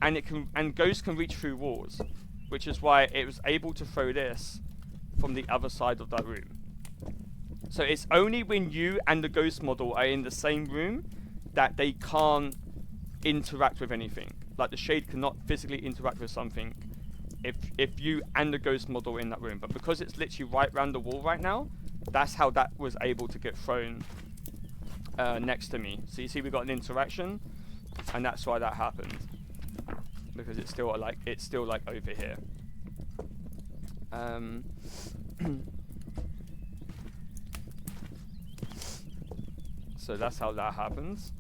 Speaker 1: and ghosts can reach through walls, which is why it was able to throw this from the other side of that room. So it's only when you and the ghost model are in the same room that they can't interact with anything. Like the shade cannot physically interact with something if you and the ghost model in that room. But because it's literally right around the wall right now, that's how that was able to get thrown next to me. So you see we got an interaction, and that's why that happened, because it's still like over here. So that's how that happens.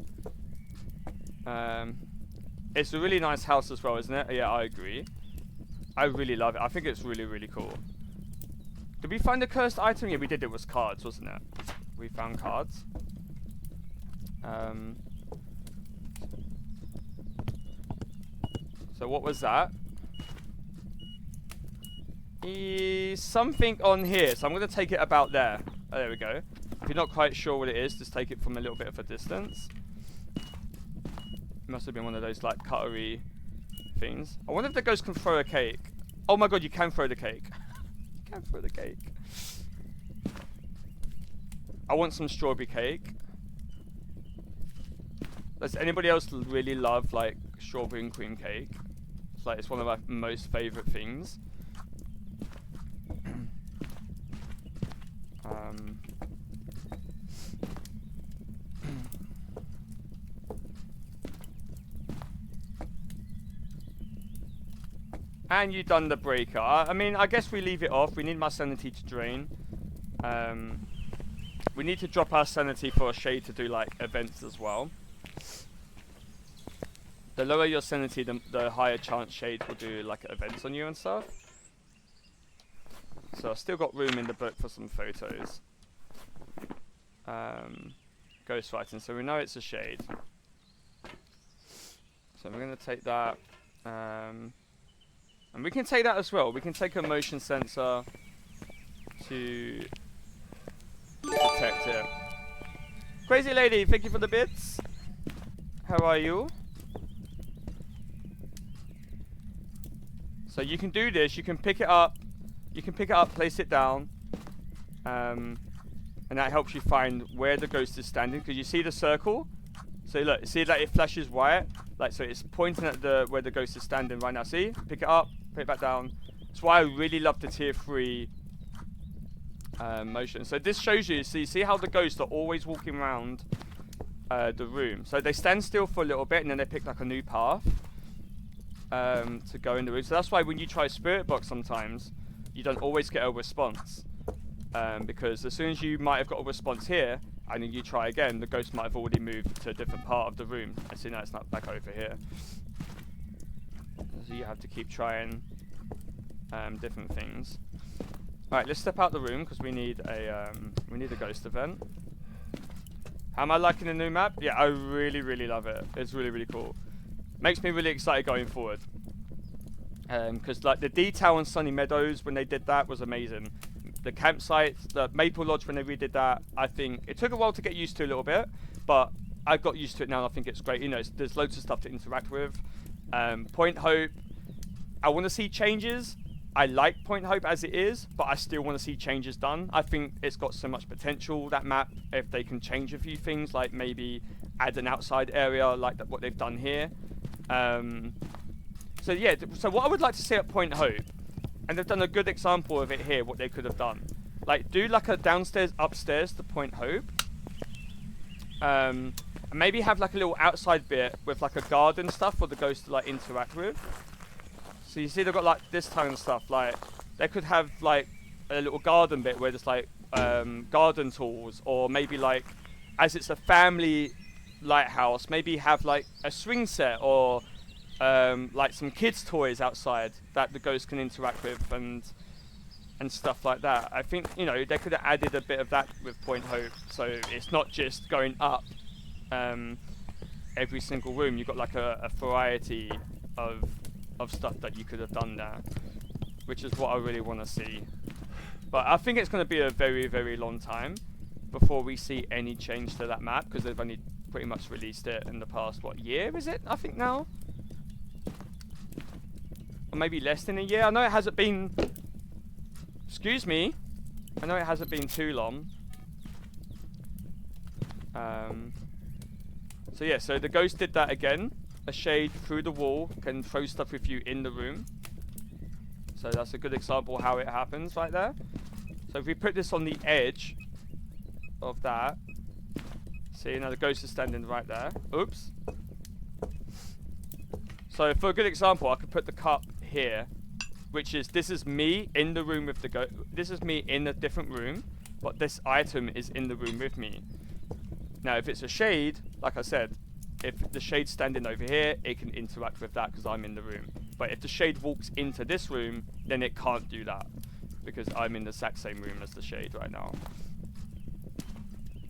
Speaker 1: It's a really nice house as well, isn't it? Yeah, I agree. I really love it. I think it's really, really cool. Did we find the cursed item? Yeah, we did. It was cards, wasn't it? We found cards. So what was that? Something on here. So I'm going to take it about there. Oh, there we go. If you're not quite sure what it is, just take it from a little bit of a distance. It must have been one of those like cutlery things. I wonder if the ghost can throw a cake. Oh my god, you can throw the cake. You can throw the cake. I want some strawberry cake. Does anybody else really love like strawberry and cream cake? It's one of my most favourite things. And you've done the breaker. I mean, I guess we leave it off. We need my sanity to drain. We need to drop our sanity for a shade to do like events as well. The lower your sanity, the higher chance shade will do like events on you and stuff. So I've still got room in the book for some photos. Ghost fighting, so we know it's a shade. So we're going to take that. And we can take that as well. We can take a motion sensor to detect it. Crazy lady, thank you for the bits. How are you? So you can do this. You can pick it up. You can pick it up, place it down. And that helps you find where the ghost is standing. Because you see the circle? So look, see that it flashes white? Like, so it's pointing at where the ghost is standing right now. See? Pick it up, put it back down. That's why I really love the tier 3 motion. So this shows you, so you see how the ghosts are always walking around the room. So they stand still for a little bit and then they pick like a new path to go in the room. So that's why when you try Spirit Box sometimes, you don't always get a response. Because as soon as you might have got a response here, and then you try again, the ghost might have already moved to a different part of the room. And so now it's not back over here. So you have to keep trying different things. Alright, let's step out the room because we need a ghost event. How am I liking the new map? Yeah, I really, really love it. It's really, really cool. Makes me really excited going forward. Because like the detail on Sunny Meadows when they did that was amazing. The campsite, the Maple Lodge when they redid that, I think it took a while to get used to a little bit, but I got used to it now and I think it's great. You know, there's loads of stuff to interact with. Point Hope, I want to see changes. I like Point Hope as it is, but I still want to see changes done. I think it's got so much potential, that map, if they can change a few things, like maybe add an outside area like what they've done here. So yeah, so what I would like to see at Point Hope, and they've done a good example of it here, what they could have done. Like, do like a downstairs, upstairs to Point Hope. And maybe have like a little outside bit with like a garden stuff for the ghost to like interact with. So you see they've got like this kind of stuff. Like, they could have like a little garden bit where there's like garden tools. Or maybe like, as it's a family lighthouse, maybe have like a swing set or like some kids' toys outside that the ghost can interact with and stuff like that. I think, you know, they could have added a bit of that with Point Hope, so it's not just going up every single room, you've got like a variety of stuff that you could have done there, which is what I really want to see. But I think it's going to be a very, very long time before we see any change to that map, because they've only pretty much released it in the past, what, year is it, I think now? Or maybe less than a year. I know it hasn't been... Excuse me. I know it hasn't been too long. So yeah, so the ghost did that again. A shade through the wall can throw stuff with you in the room. So that's a good example of how it happens right there. So if we put this on the edge of that, see, now the ghost is standing right there. Oops. So for a good example, I could put the cup here, which is, this is me in the room with the ghost. This is me in a different room, but this item is in the room with me. Now, if it's a shade, like I said, if the shade's standing over here, it can interact with that because I'm in the room. But if the shade walks into this room, then it can't do that because I'm in the exact same room as the shade right now.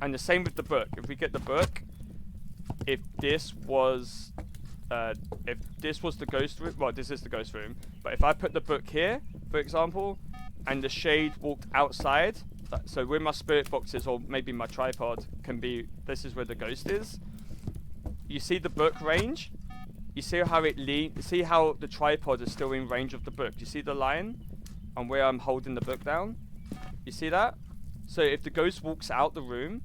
Speaker 1: And the same with the book. If we get the book, if this was the ghost room, well, this is the ghost room, but if I put the book here, for example, and the shade walked outside, so where my spirit box is, or maybe my tripod, can be, this is where the ghost is. You see the book range? You see how it see how the tripod is still in range of the book? You see the line on where I'm holding the book down? You see that? So if the ghost walks out the room,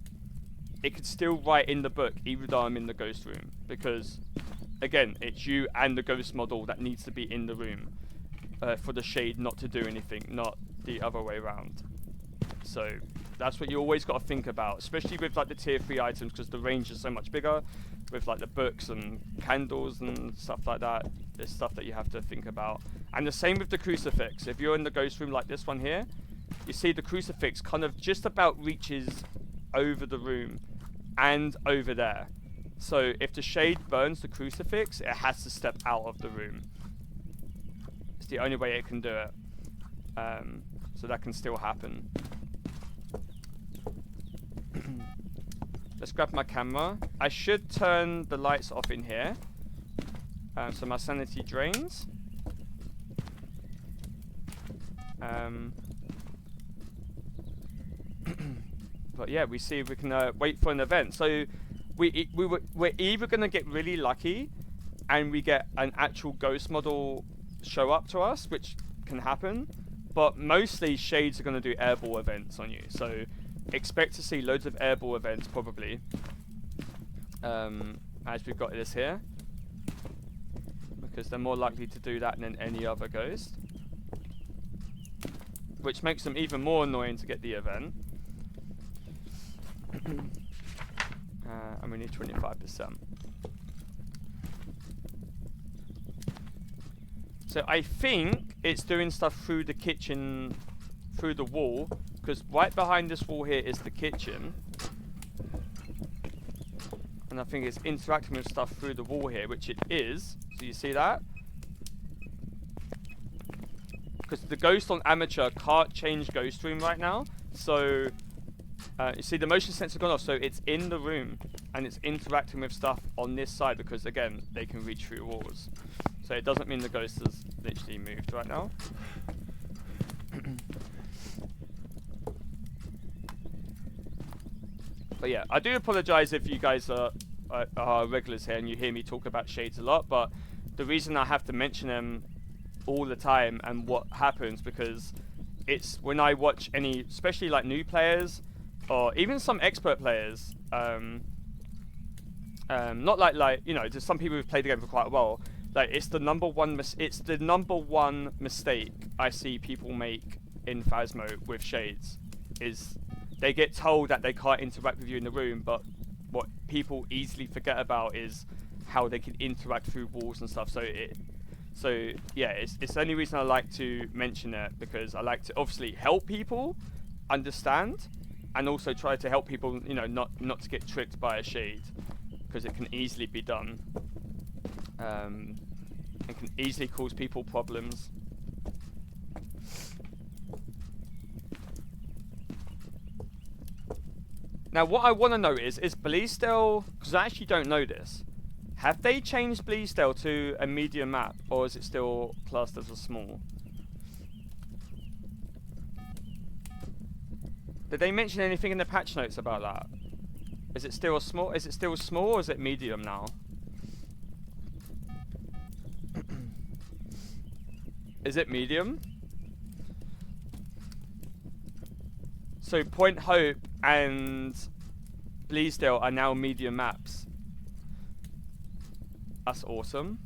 Speaker 1: it could still write in the book, even though I'm in the ghost room. Because, again, it's you and the ghost model that needs to be in the room for the shade not to do anything, not the other way around. So that's what you always got to think about, especially with like the tier 3 items, because the range is so much bigger with like the books and candles and stuff like that. There's stuff that you have to think about. And the same with the crucifix. If you're in the ghost room like this one here, you see the crucifix kind of just about reaches over the room and over there. So if the shade burns the crucifix, it has to step out of the room. It's the only way it can do it. So that can still happen. Let's grab my camera. I should turn the lights off in here. So my sanity drains. But yeah, we see if we can wait for an event. So we're either going to get really lucky and we get an actual ghost model show up to us, which can happen. But mostly shades are going to do airball events on you. So expect to see loads of airball events probably. As we've got this here. Because they're more likely to do that than any other ghost. Which makes them even more annoying to get the event. And we need 25%. So I think it's doing stuff through the kitchen, through the wall, because right behind this wall here is the kitchen. And I think it's interacting with stuff through the wall here, which it is. So you see that? Because the ghost on amateur can't change ghost room right now. So you see the motion sensor gone off, so it's in the room and it's interacting with stuff on this side because again they can reach through walls. So it doesn't mean the ghost has literally moved right now. But yeah, I do apologize if you guys are regulars here and you hear me talk about shades a lot, but the reason I have to mention them all the time and what happens, because it's when I watch any, especially like new players or even some expert players, not like you know, just some people who've played the game for quite a while. Like it's the number one mistake I see people make in Phasmo with shades is they get told that they can't interact with you in the room, but what people easily forget about is how they can interact through walls and stuff. So yeah, it's the only reason I like to mention it, because I like to obviously help people understand and also try to help people, you know, not to get tricked by a shade, because it can easily be done. It can easily cause people problems. Now what I want to know is Bleasdale, because I actually don't know this, Have they changed Bleasdale to a medium map, or is it still classed as a small? Did they mention anything in the patch notes about that? Is it still a small? Is it still small, or is it medium now? Is it medium? So Point Hope and Bleasdale are now medium maps. That's awesome.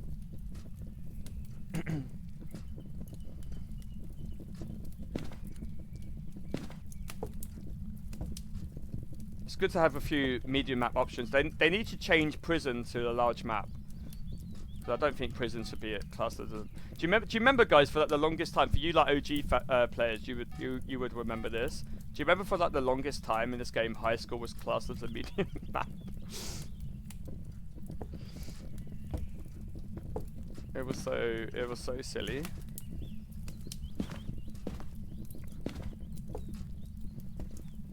Speaker 1: It's good to have a few medium map options. They need to change Prison to a large map. I don't think Prison should be classed as a... Do you remember, guys, for like the longest time, for you like OG players, you would remember this. Do you remember for like the longest time in this game, High School was classed as a medium map? It was so silly.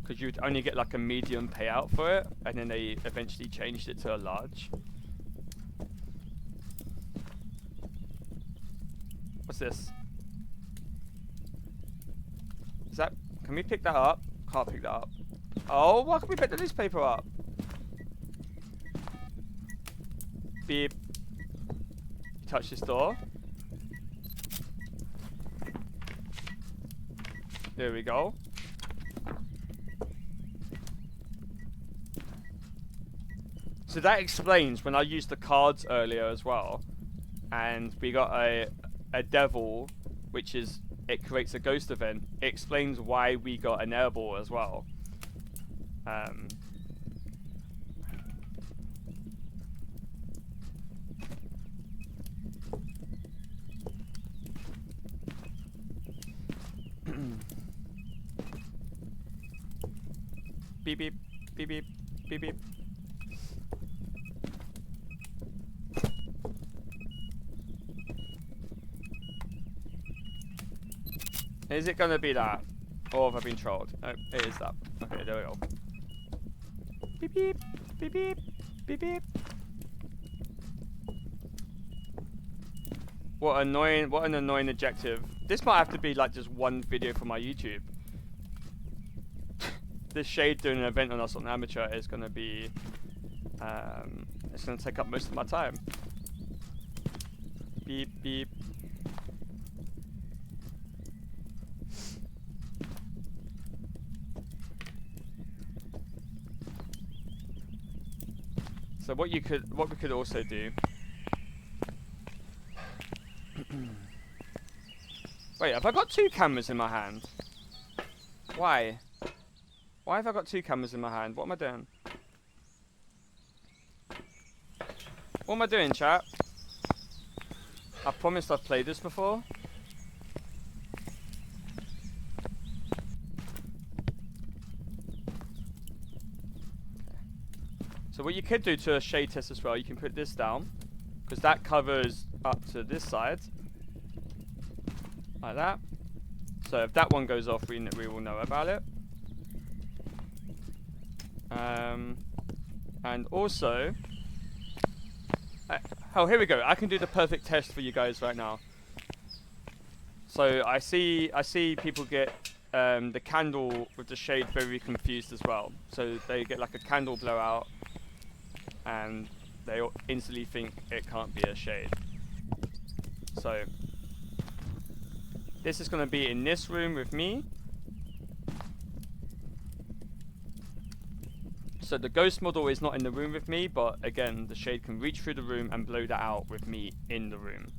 Speaker 1: Because you'd only get like a medium payout for it, and then they eventually changed it to a large. What's this? Is that... Can we pick that up? Can't pick that up. Oh, why can we pick the newspaper up? Beep. Touch this door. There we go. So that explains when I used the cards earlier as well, and we got a devil, which is, it creates a ghost event. It explains why we got an airball as well. Beep beep beep beep beep beep. Is it gonna be that? Or have I been trolled? No, it is that. Okay, there we go. Beep beep, beep beep, beep beep. What an annoying objective. This might have to be like just one video for my YouTube. This shade doing an event on us on amateur is gonna be it's gonna take up most of my time. Beep beep. So what we could also do. Wait, have I got two cameras in my hand? Why? Why have I got two cameras in my hand? What am I doing? What am I doing, chat? I promised I've played this before. So what you could do to a shade test as well, you can put this down, because that covers up to this side, like that. So if that one goes off, we will know about it. And also, oh, here we go. I can do the perfect test for you guys right now. So I see people get the candle with the shade very confused as well. So they get like a candle blowout, and they instantly think it can't be a shade. So this is going to be in this room with me. So the ghost model is not in the room with me, but again, the shade can reach through the room and blow that out with me in the room.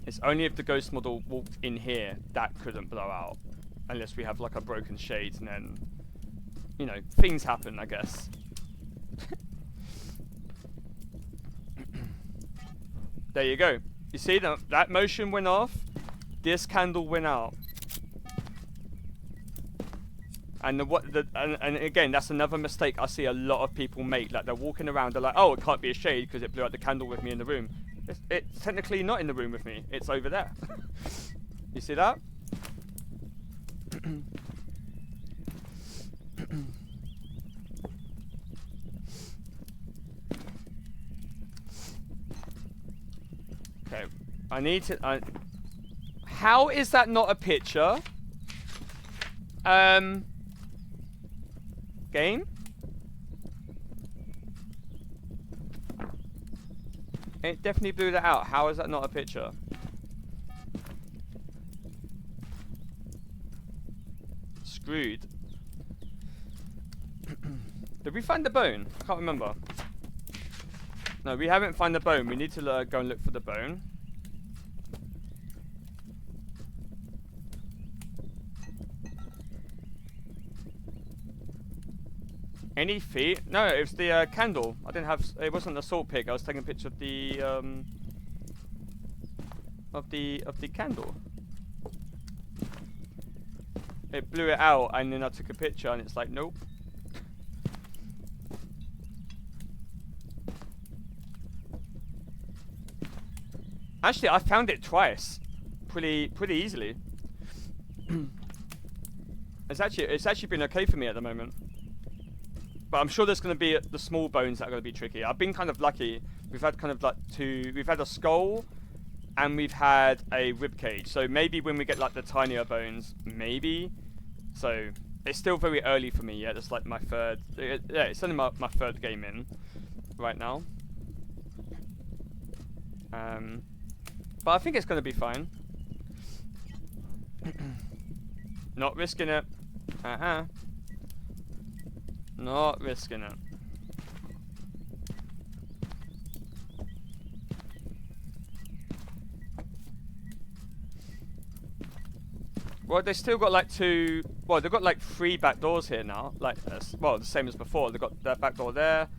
Speaker 1: It's only if the ghost model walked in here that couldn't blow out, unless we have like a broken shade, and then, you know, things happen, I guess. There you go. You see that motion went off, this candle went out. And and again, that's another mistake I see a lot of people make. Like, they're walking around, they're like, oh, it can't be a shade because it blew out the candle with me in the room. It's technically not in the room with me. It's over there. You see that? Okay. I need to... How is that not a picture? Game? It definitely blew that out. How is that not a picture? Screwed. Did we find the bone? I can't remember. No, we haven't found the bone. We need to go and look for the bone. Any feet? No, it was the candle. I didn't have. It wasn't the salt pig. I was taking a picture of the candle. It blew it out, and then I took a picture, and it's like, nope. Actually, I found it twice, pretty easily. It's actually been okay for me at the moment. But I'm sure there's going to be the small bones that are going to be tricky. I've been kind of lucky. We've had kind of like we've had a skull, and we've had a rib cage. So maybe when we get like the tinier bones, maybe. So it's still very early for me. Yeah, it's like my third. Yeah, it's only my third game in right now. But I think it's going to be fine. Not risking it. Not risking it. Well, they still got like two. Well, they've got like 3 back doors here now. Like, well, the same as before. They've got that back door there.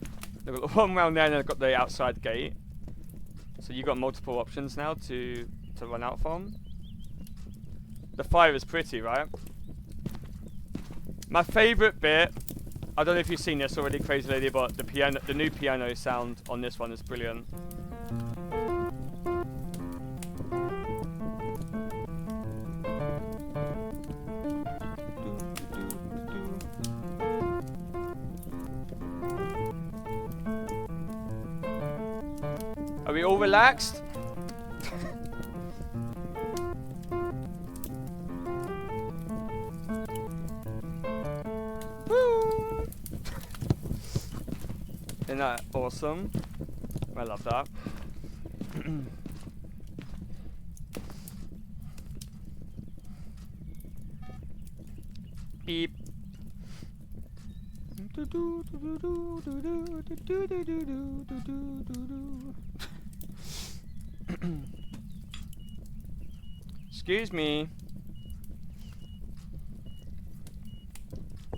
Speaker 1: They've got the one round there, and they've got the outside gate. So you've got multiple options now to run out from. The fire is pretty, right? My favourite bit. I don't know if you've seen this already, Crazy Lady, but the new piano sound on this one is brilliant. Are we all relaxed? Isn't that awesome? I love that. Beep. Excuse me.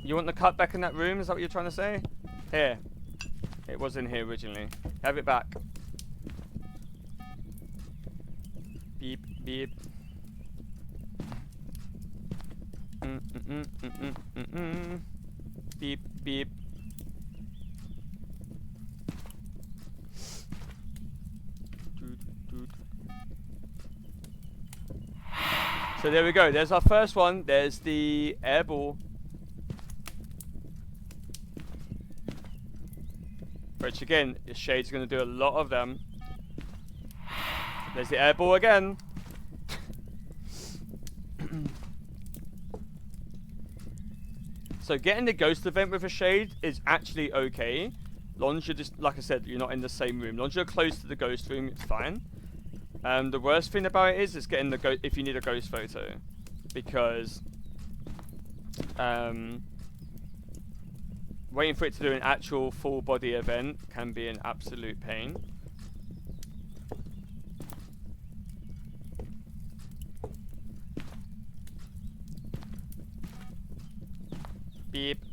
Speaker 1: You want the cut back in that room? Is that what you're trying to say? Here. It was in here originally. Have it back. Beep, beep. Beep, beep. So there we go. There's our first one. There's the air ball. Which again, Shade's going to do a lot of them. There's the air ball again. So getting the ghost event with a Shade is actually okay. As long as you're just, like I said, you're not in the same room. As long as you're close to the ghost room, it's fine. The worst thing about it is getting the if you need a ghost photo. Because waiting for it to do an actual full body event can be an absolute pain. Beep.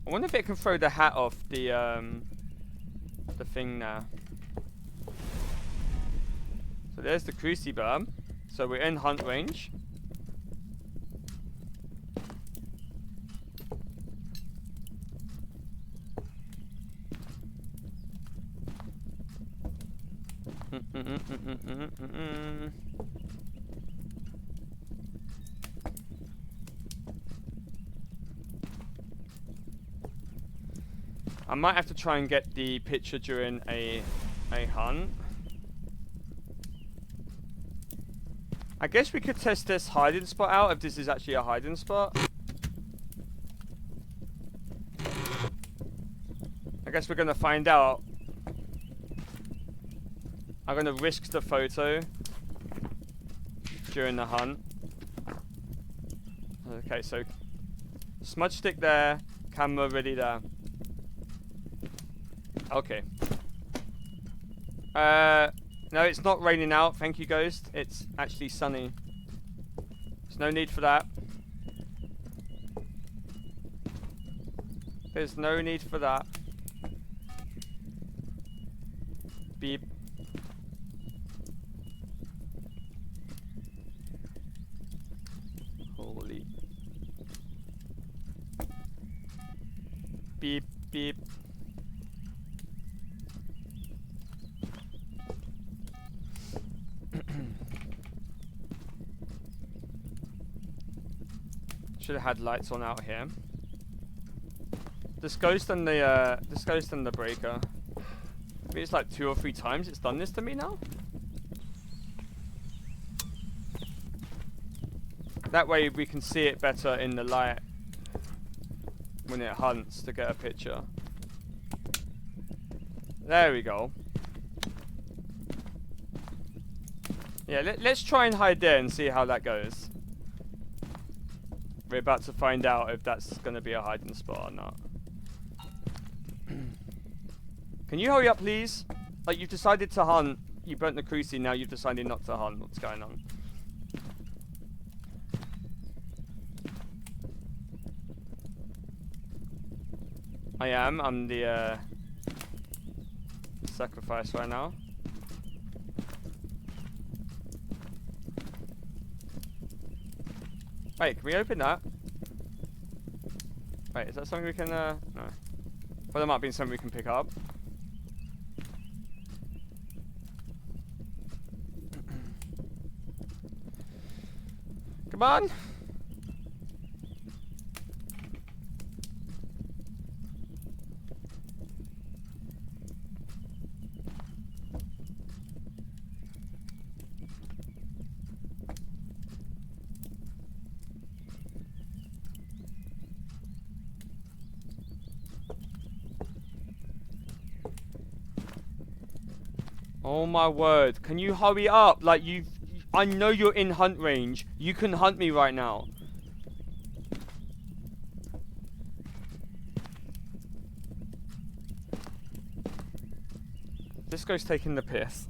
Speaker 1: I wonder if it can throw the hat off the thing now. So there's the crucibird. So we're in hunt range. I might have to try and get the picture during a hunt. I guess we could test this hiding spot out if this is actually a hiding spot. I guess we're gonna find out. I'm gonna risk the photo during the hunt. Okay, so smudge stick there, camera ready there. Okay. No, it's not raining out. Thank you, Ghost. It's actually sunny. There's no need for that. There's no need for that. Beep. Holy. Beep, beep. Should have had lights on out here. This ghost and the breaker. I mean, it's like 2 or 3 times it's done this to me now. That way we can see it better in the light when it hunts to get a picture. There we go. Yeah, let's try and hide there and see how that goes. We're about to find out if that's going to be a hiding spot or not. Can you hurry up, please? Like, you've decided to hunt. You burnt the cruci, now you've decided not to hunt. What's going on? I'm the sacrifice right now. Wait, can we open that? Wait, is that something we can, no. Well, there might be something we can pick up. Come on! Oh my word, can you hurry up? Like, I know you're in hunt range. You can hunt me right now. This guy's taking the piss.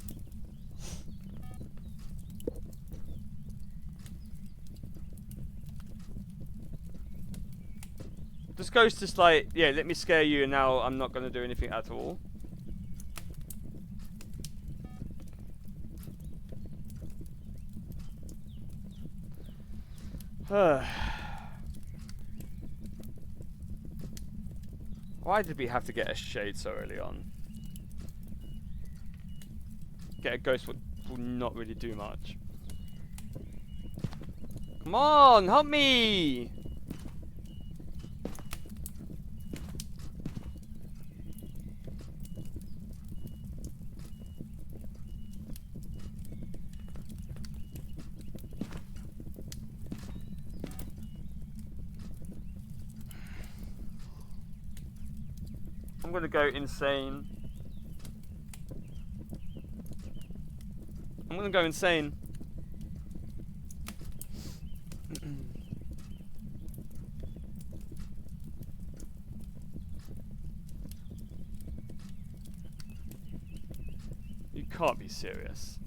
Speaker 1: This guy's just like, yeah, let me scare you and now I'm not going to do anything at all. Why did we have to get a shade so early on? Get a ghost will not really do much. Come on, help me! I'm gonna go insane. I'm gonna go insane. You can't be serious.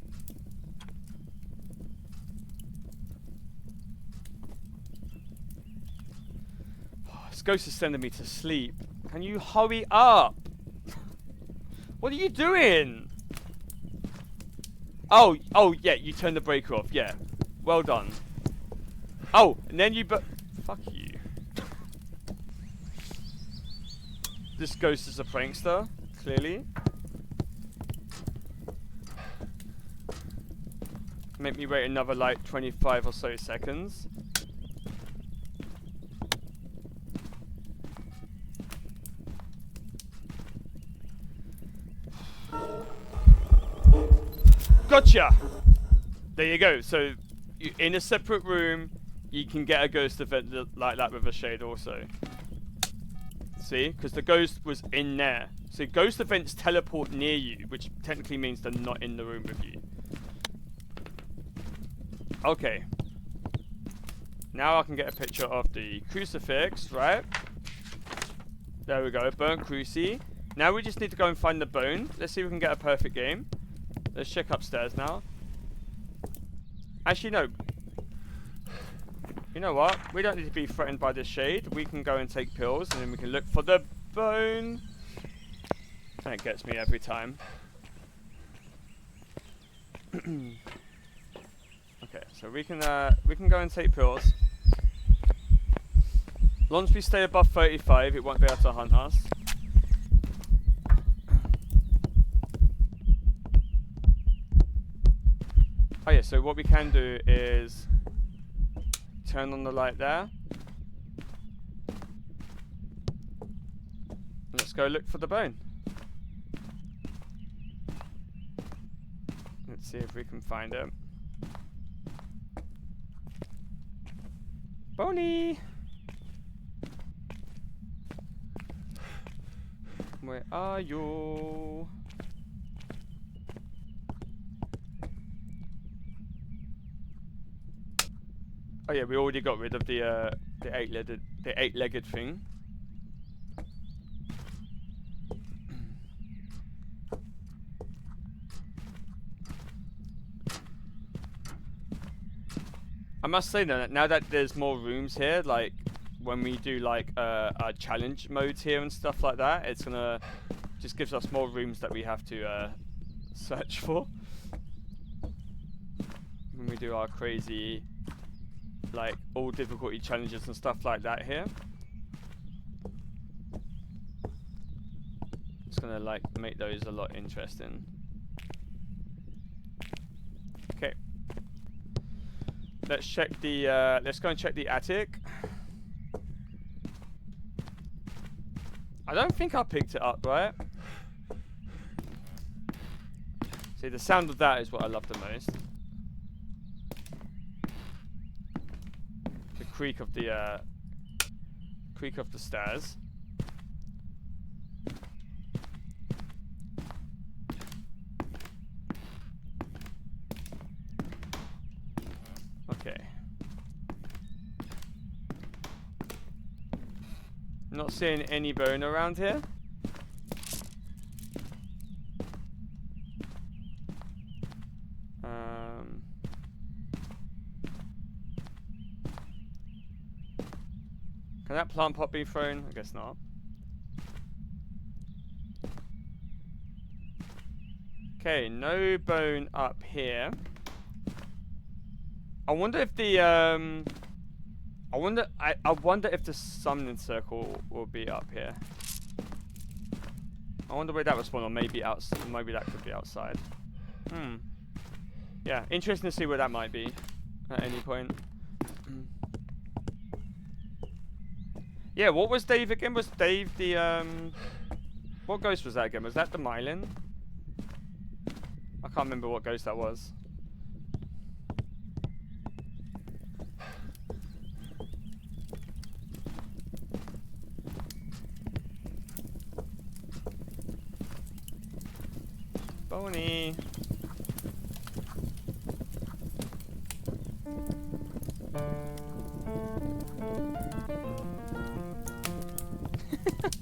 Speaker 1: This ghost is sending me to sleep. Can you hurry up? What are you doing? Oh, yeah, you turned the breaker off. Yeah, well done. Oh, and then you fuck you. This ghost is a prankster, clearly. Make me wait another like 25 or so seconds. gotcha! There you go. So, in a separate room, you can get a ghost event like that with a shade also. See? Because the ghost was in there. So ghost events teleport near you, which technically means they're not in the room with you. Okay. Now I can get a picture of the crucifix, right? There we go, burnt cruci. Now we just need to go and find the bone. Let's see if we can get a perfect game. Let's check upstairs now. Actually, no. You know what? We don't need to be threatened by this shade. We can go and take pills, and then we can look for the bone. That gets me every time. Okay, so we can go and take pills. As long as we stay above 35, it won't be able to hunt us. Oh yeah, so what we can do is turn on the light there. Let's go look for the bone. Let's see if we can find it. Boney! Where are you? Oh yeah, we already got rid of the eight-legged thing. I must say that now that there's more rooms here, like when we do like challenge modes here and stuff like that, it's gonna just gives us more rooms that we have to search for when we do our crazy like all difficulty challenges and stuff like that here. It's gonna like make those a lot interesting. Okay. Let's check the let's go and check the attic. I don't think I picked it up, right? See, the sound of that is what I love the most. The creak of the stairs. Okay. Not seeing any bone around here. Can that plant pot be thrown? I guess not. Okay, no bone up here. I wonder if the I wonder if the summoning circle will be up here. I wonder where that would spawn, or maybe outside. Maybe that could be outside. Yeah, interesting to see where that might be at any point. Yeah, what was Dave again? Was Dave the what ghost was that again? Was that the Myelin? I can't remember what ghost that was. Boney.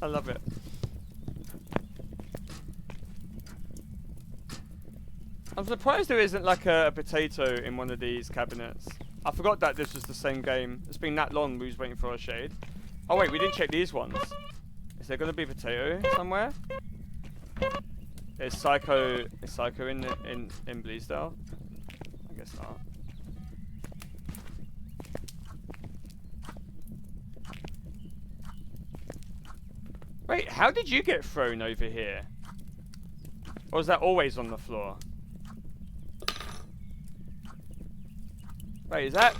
Speaker 1: I love it. I'm surprised there isn't like a potato in one of these cabinets. I forgot that this was the same game. It's been that long we was waiting for a shade. Oh wait, we didn't check these ones. Is there gonna be a potato somewhere? Is Psycho in Bleasdale? I guess not. Wait, how did you get thrown over here? Or was that always on the floor? Wait, is that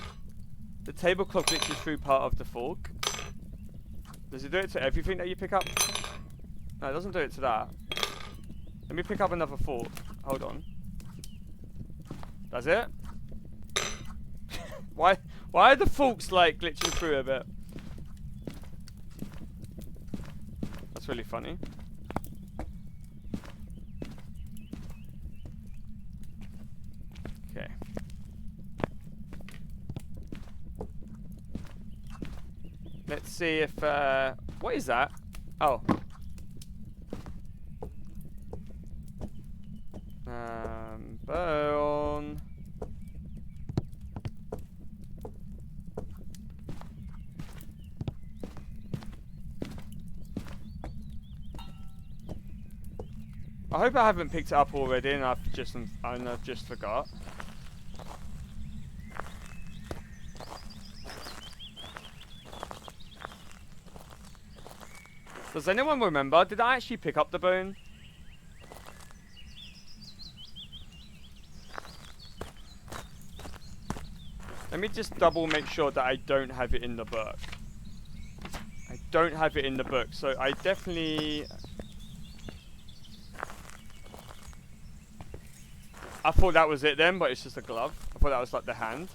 Speaker 1: the tablecloth glitches through part of the fork? Does it do it to everything that you pick up? No, it doesn't do it to that. Let me pick up another fork. Hold on. Does it? Why are the forks like glitching through a bit? That's really funny. Okay. Let's see if what is that? Oh. Bone. I hope I haven't picked it up already and I've just forgot. Does anyone remember? Did I actually pick up the bone? Let me just double make sure that I don't have it in the book. I don't have it in the book, so I definitely... I thought that was it then, but it's just a glove. I thought that was like the hand.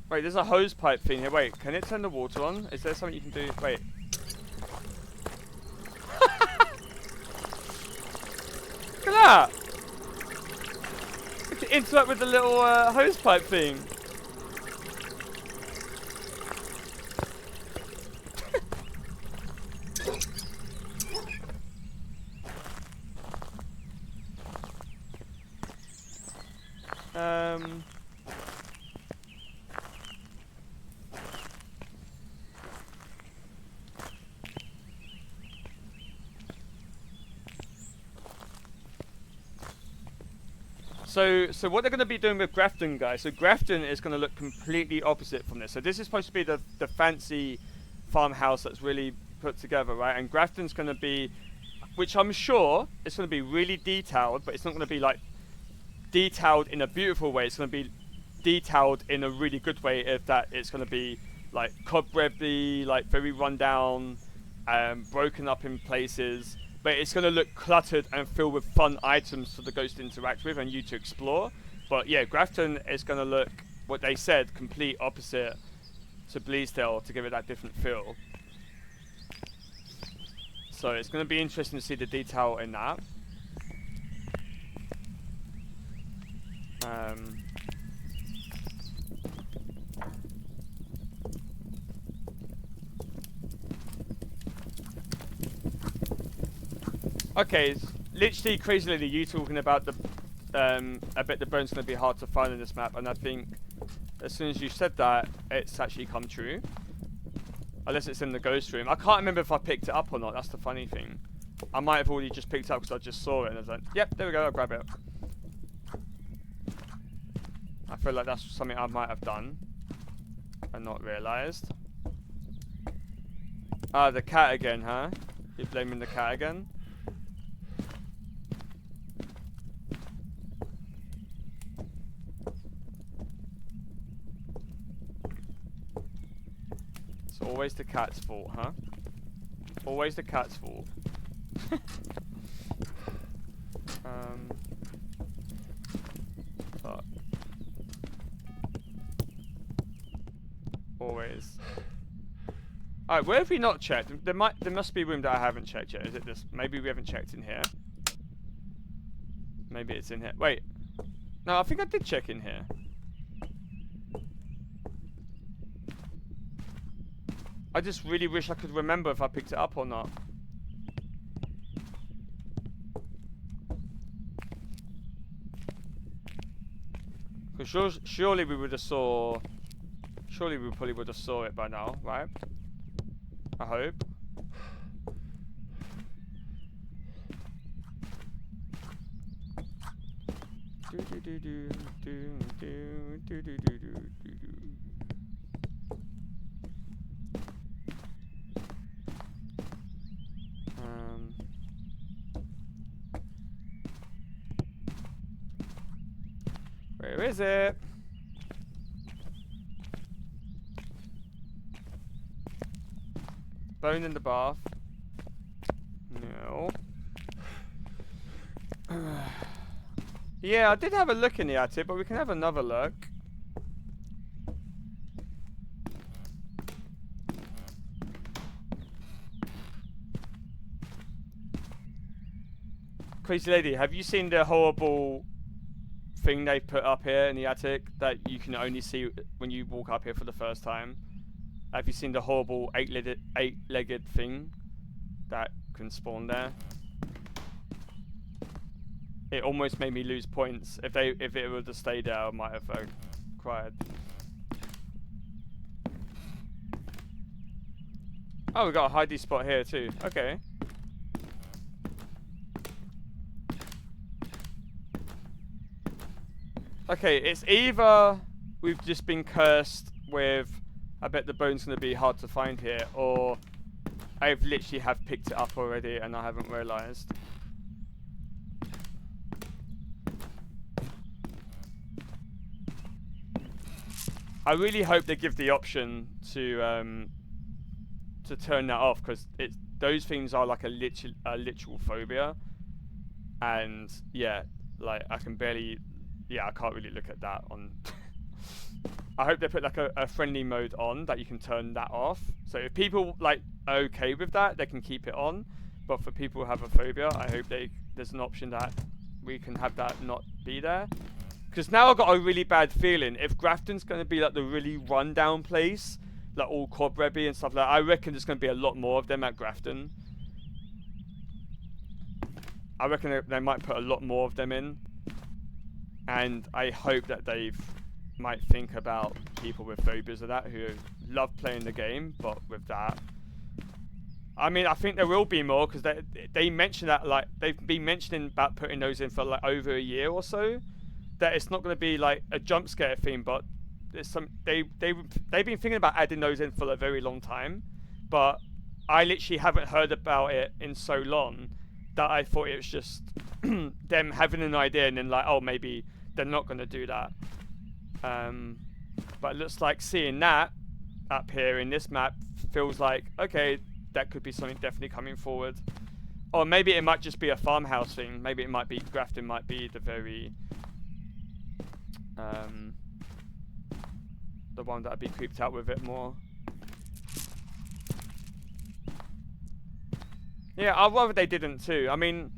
Speaker 1: Wait, there's a hose pipe thing here. Wait, can it turn the water on? Is there something you can do? Wait. Look at that! You can interact with the little hose pipe thing. So what they're going to be doing with Grafton, guys, so Grafton is going to look completely opposite from this. So this is supposed to be the fancy farmhouse that's really put together, right? And Grafton's going to be, which I'm sure it's going to be really detailed, but it's not going to be like detailed in a beautiful way. It's going to be detailed in a really good way, if that it's going to be like cobwebby, like very rundown, broken up in places. But it's going to look cluttered and filled with fun items for the ghost to interact with and you to explore. But yeah, Grafton is going to look, what they said, complete opposite to Bleasdale to give it that different feel. So it's going to be interesting to see the detail in that. Okay, literally crazily you talking about the I bet the bone's going to be hard to find in this map, and I think as soon as you said that, it's actually come true. Unless it's in the ghost room. I can't remember if I picked it up or not, that's the funny thing. I might have already just picked it up because I just saw it and I was like, yep, there we go, I'll grab it. I feel like that's something I might have done and not realised. Ah, the cat again, huh? You're blaming the cat again? It's always the cat's fault, huh? Always the cat's fault. Fuck. Always. Alright, where have we not checked? There must be a room that I haven't checked yet. Is it this? Maybe we haven't checked in here. Maybe it's in here. Wait. No, I think I did check in here. I just really wish I could remember if I picked it up or not. Because surely we would have saw... Surely we probably would have saw it by now, right? I hope. Where is it? Bone in the bath. No. Yeah, I did have a look in the attic, but we can have another look. Crazy lady, have you seen the horrible thing they put up here in the attic that you can only see when you walk up here for the first time? Have you seen the horrible eight-legged thing that can spawn there? It almost made me lose points. If it would have stayed there, I might have cried. Oh, we got a hidey spot here too. Okay. Okay, it's either we've just been cursed with, I bet the bone's going to be hard to find here, or I've literally have picked it up already and I haven't realised. I really hope they give the option to turn that off, because those things are like a literal phobia, and yeah, like I can barely. Yeah, I can't really look at that on. I hope they put like a friendly mode on that you can turn that off. So if people like are okay with that, they can keep it on. But for people who have a phobia, I hope there's an option that we can have that not be there. Because now I've got a really bad feeling if Grafton's going to be like the really rundown place, like all cobwebby and stuff like that, I reckon there's going to be a lot more of them at Grafton. I reckon they might put a lot more of them in. And I hope that they might think about people with phobias of that who love playing the game, but with that. I mean, I think there will be more, because they mentioned that, like, they've been mentioning about putting those in for like over a year or so. That it's not going to be like a jump scare thing, but there's some they've been thinking about adding those in for a very long time. But I literally haven't heard about it in so long that I thought it was just them having an idea and then like, oh, maybe they're not going to do that. But it looks like seeing that up here in this map feels like, okay, that could be something definitely coming forward. Or maybe it might just be a farmhouse thing. Maybe it might be Grafton might be the very the one that I'd be creeped out with it more. Yeah, I'd rather they didn't too. I mean,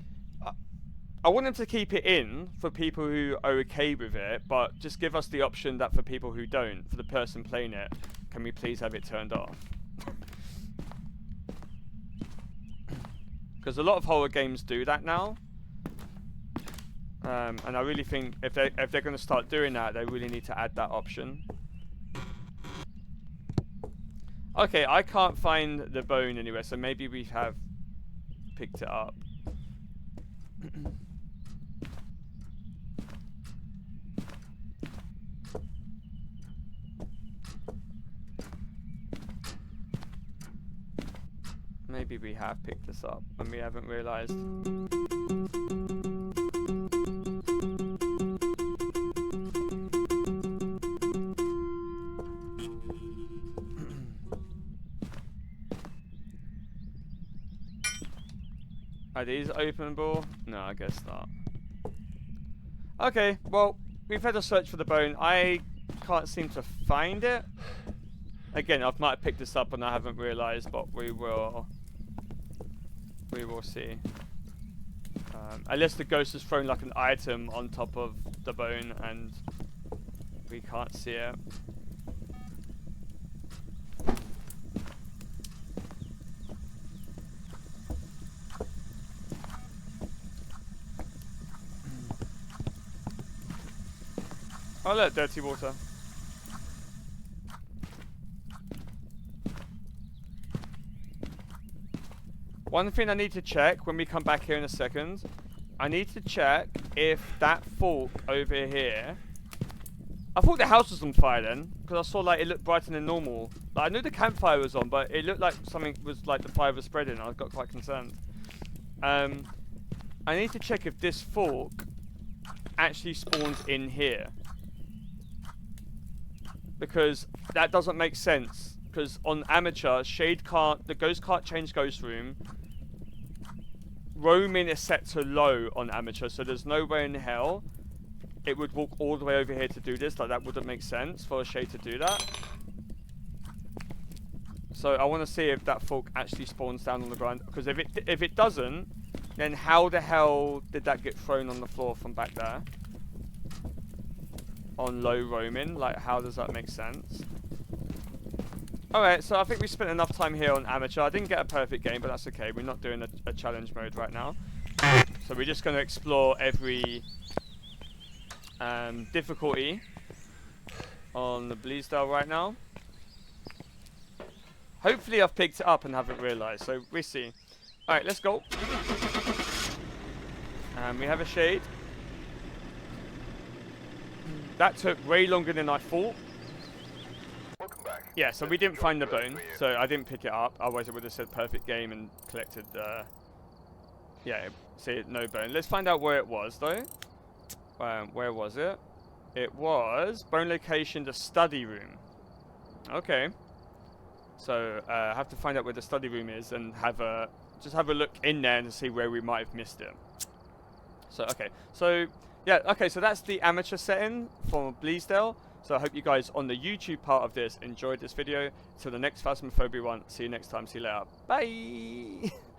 Speaker 1: I want them to keep it in for people who are okay with it, but just give us the option that for people who don't, for the person playing it, can we please have it turned off? Because a lot of horror games do that now. And I really think if they're going to start doing that, they really need to add that option. Okay, I can't find the bone anywhere, so maybe we have picked it up. Maybe we have picked this up and we haven't realized. Are these openable? No, I guess not. Okay, well, we've had a search for the bone. I can't seem to find it. Again, I might have picked this up and I haven't realized, but we will see. Unless the ghost has thrown like an item on top of the bone and we can't see it. Oh look, dirty water. One thing I need to check when we come back here in a second, I need to check if that fork over here, I thought the house was on fire then, because I saw like it looked brighter than normal. Like, I knew the campfire was on, but it looked like something was like the fire was spreading. I got quite concerned. I need to check if this fork actually spawns in here, because that doesn't make sense because on amateur, shade can't, the ghost can't change ghost room. Roaming is set to low on amateur, so there's no way in hell it would walk all the way over here to do this. Like, that wouldn't make sense for a shade to do that. So I want to see if that fork actually spawns down on the ground, because if it doesn't, then how the hell did that get thrown on the floor from back there on low roaming? Like, how does that make sense? Alright, so I think we spent enough time here on amateur. I didn't get a perfect game, but that's okay. We're not doing a challenge mode right now. So we're just going to explore every difficulty on the Bleasdale right now. Hopefully I've picked it up and haven't realised, so we'll see. Alright, let's go. We have a shade. That took way longer than I thought. Yeah, so we didn't find the bone, so I didn't pick it up. Otherwise it would have said perfect game and collected, yeah, see, no bone. Let's find out where it was, though. Where was it? It was bone location, the study room. Okay. So, I have to find out where the study room is and just have a look in there to see where we might have missed it. So, okay. So, yeah, okay, so that's the amateur setting for Bleasdale. So I hope you guys on the YouTube part of this enjoyed this video. Till the next Phasmophobia one. See you next time. See you later. Bye!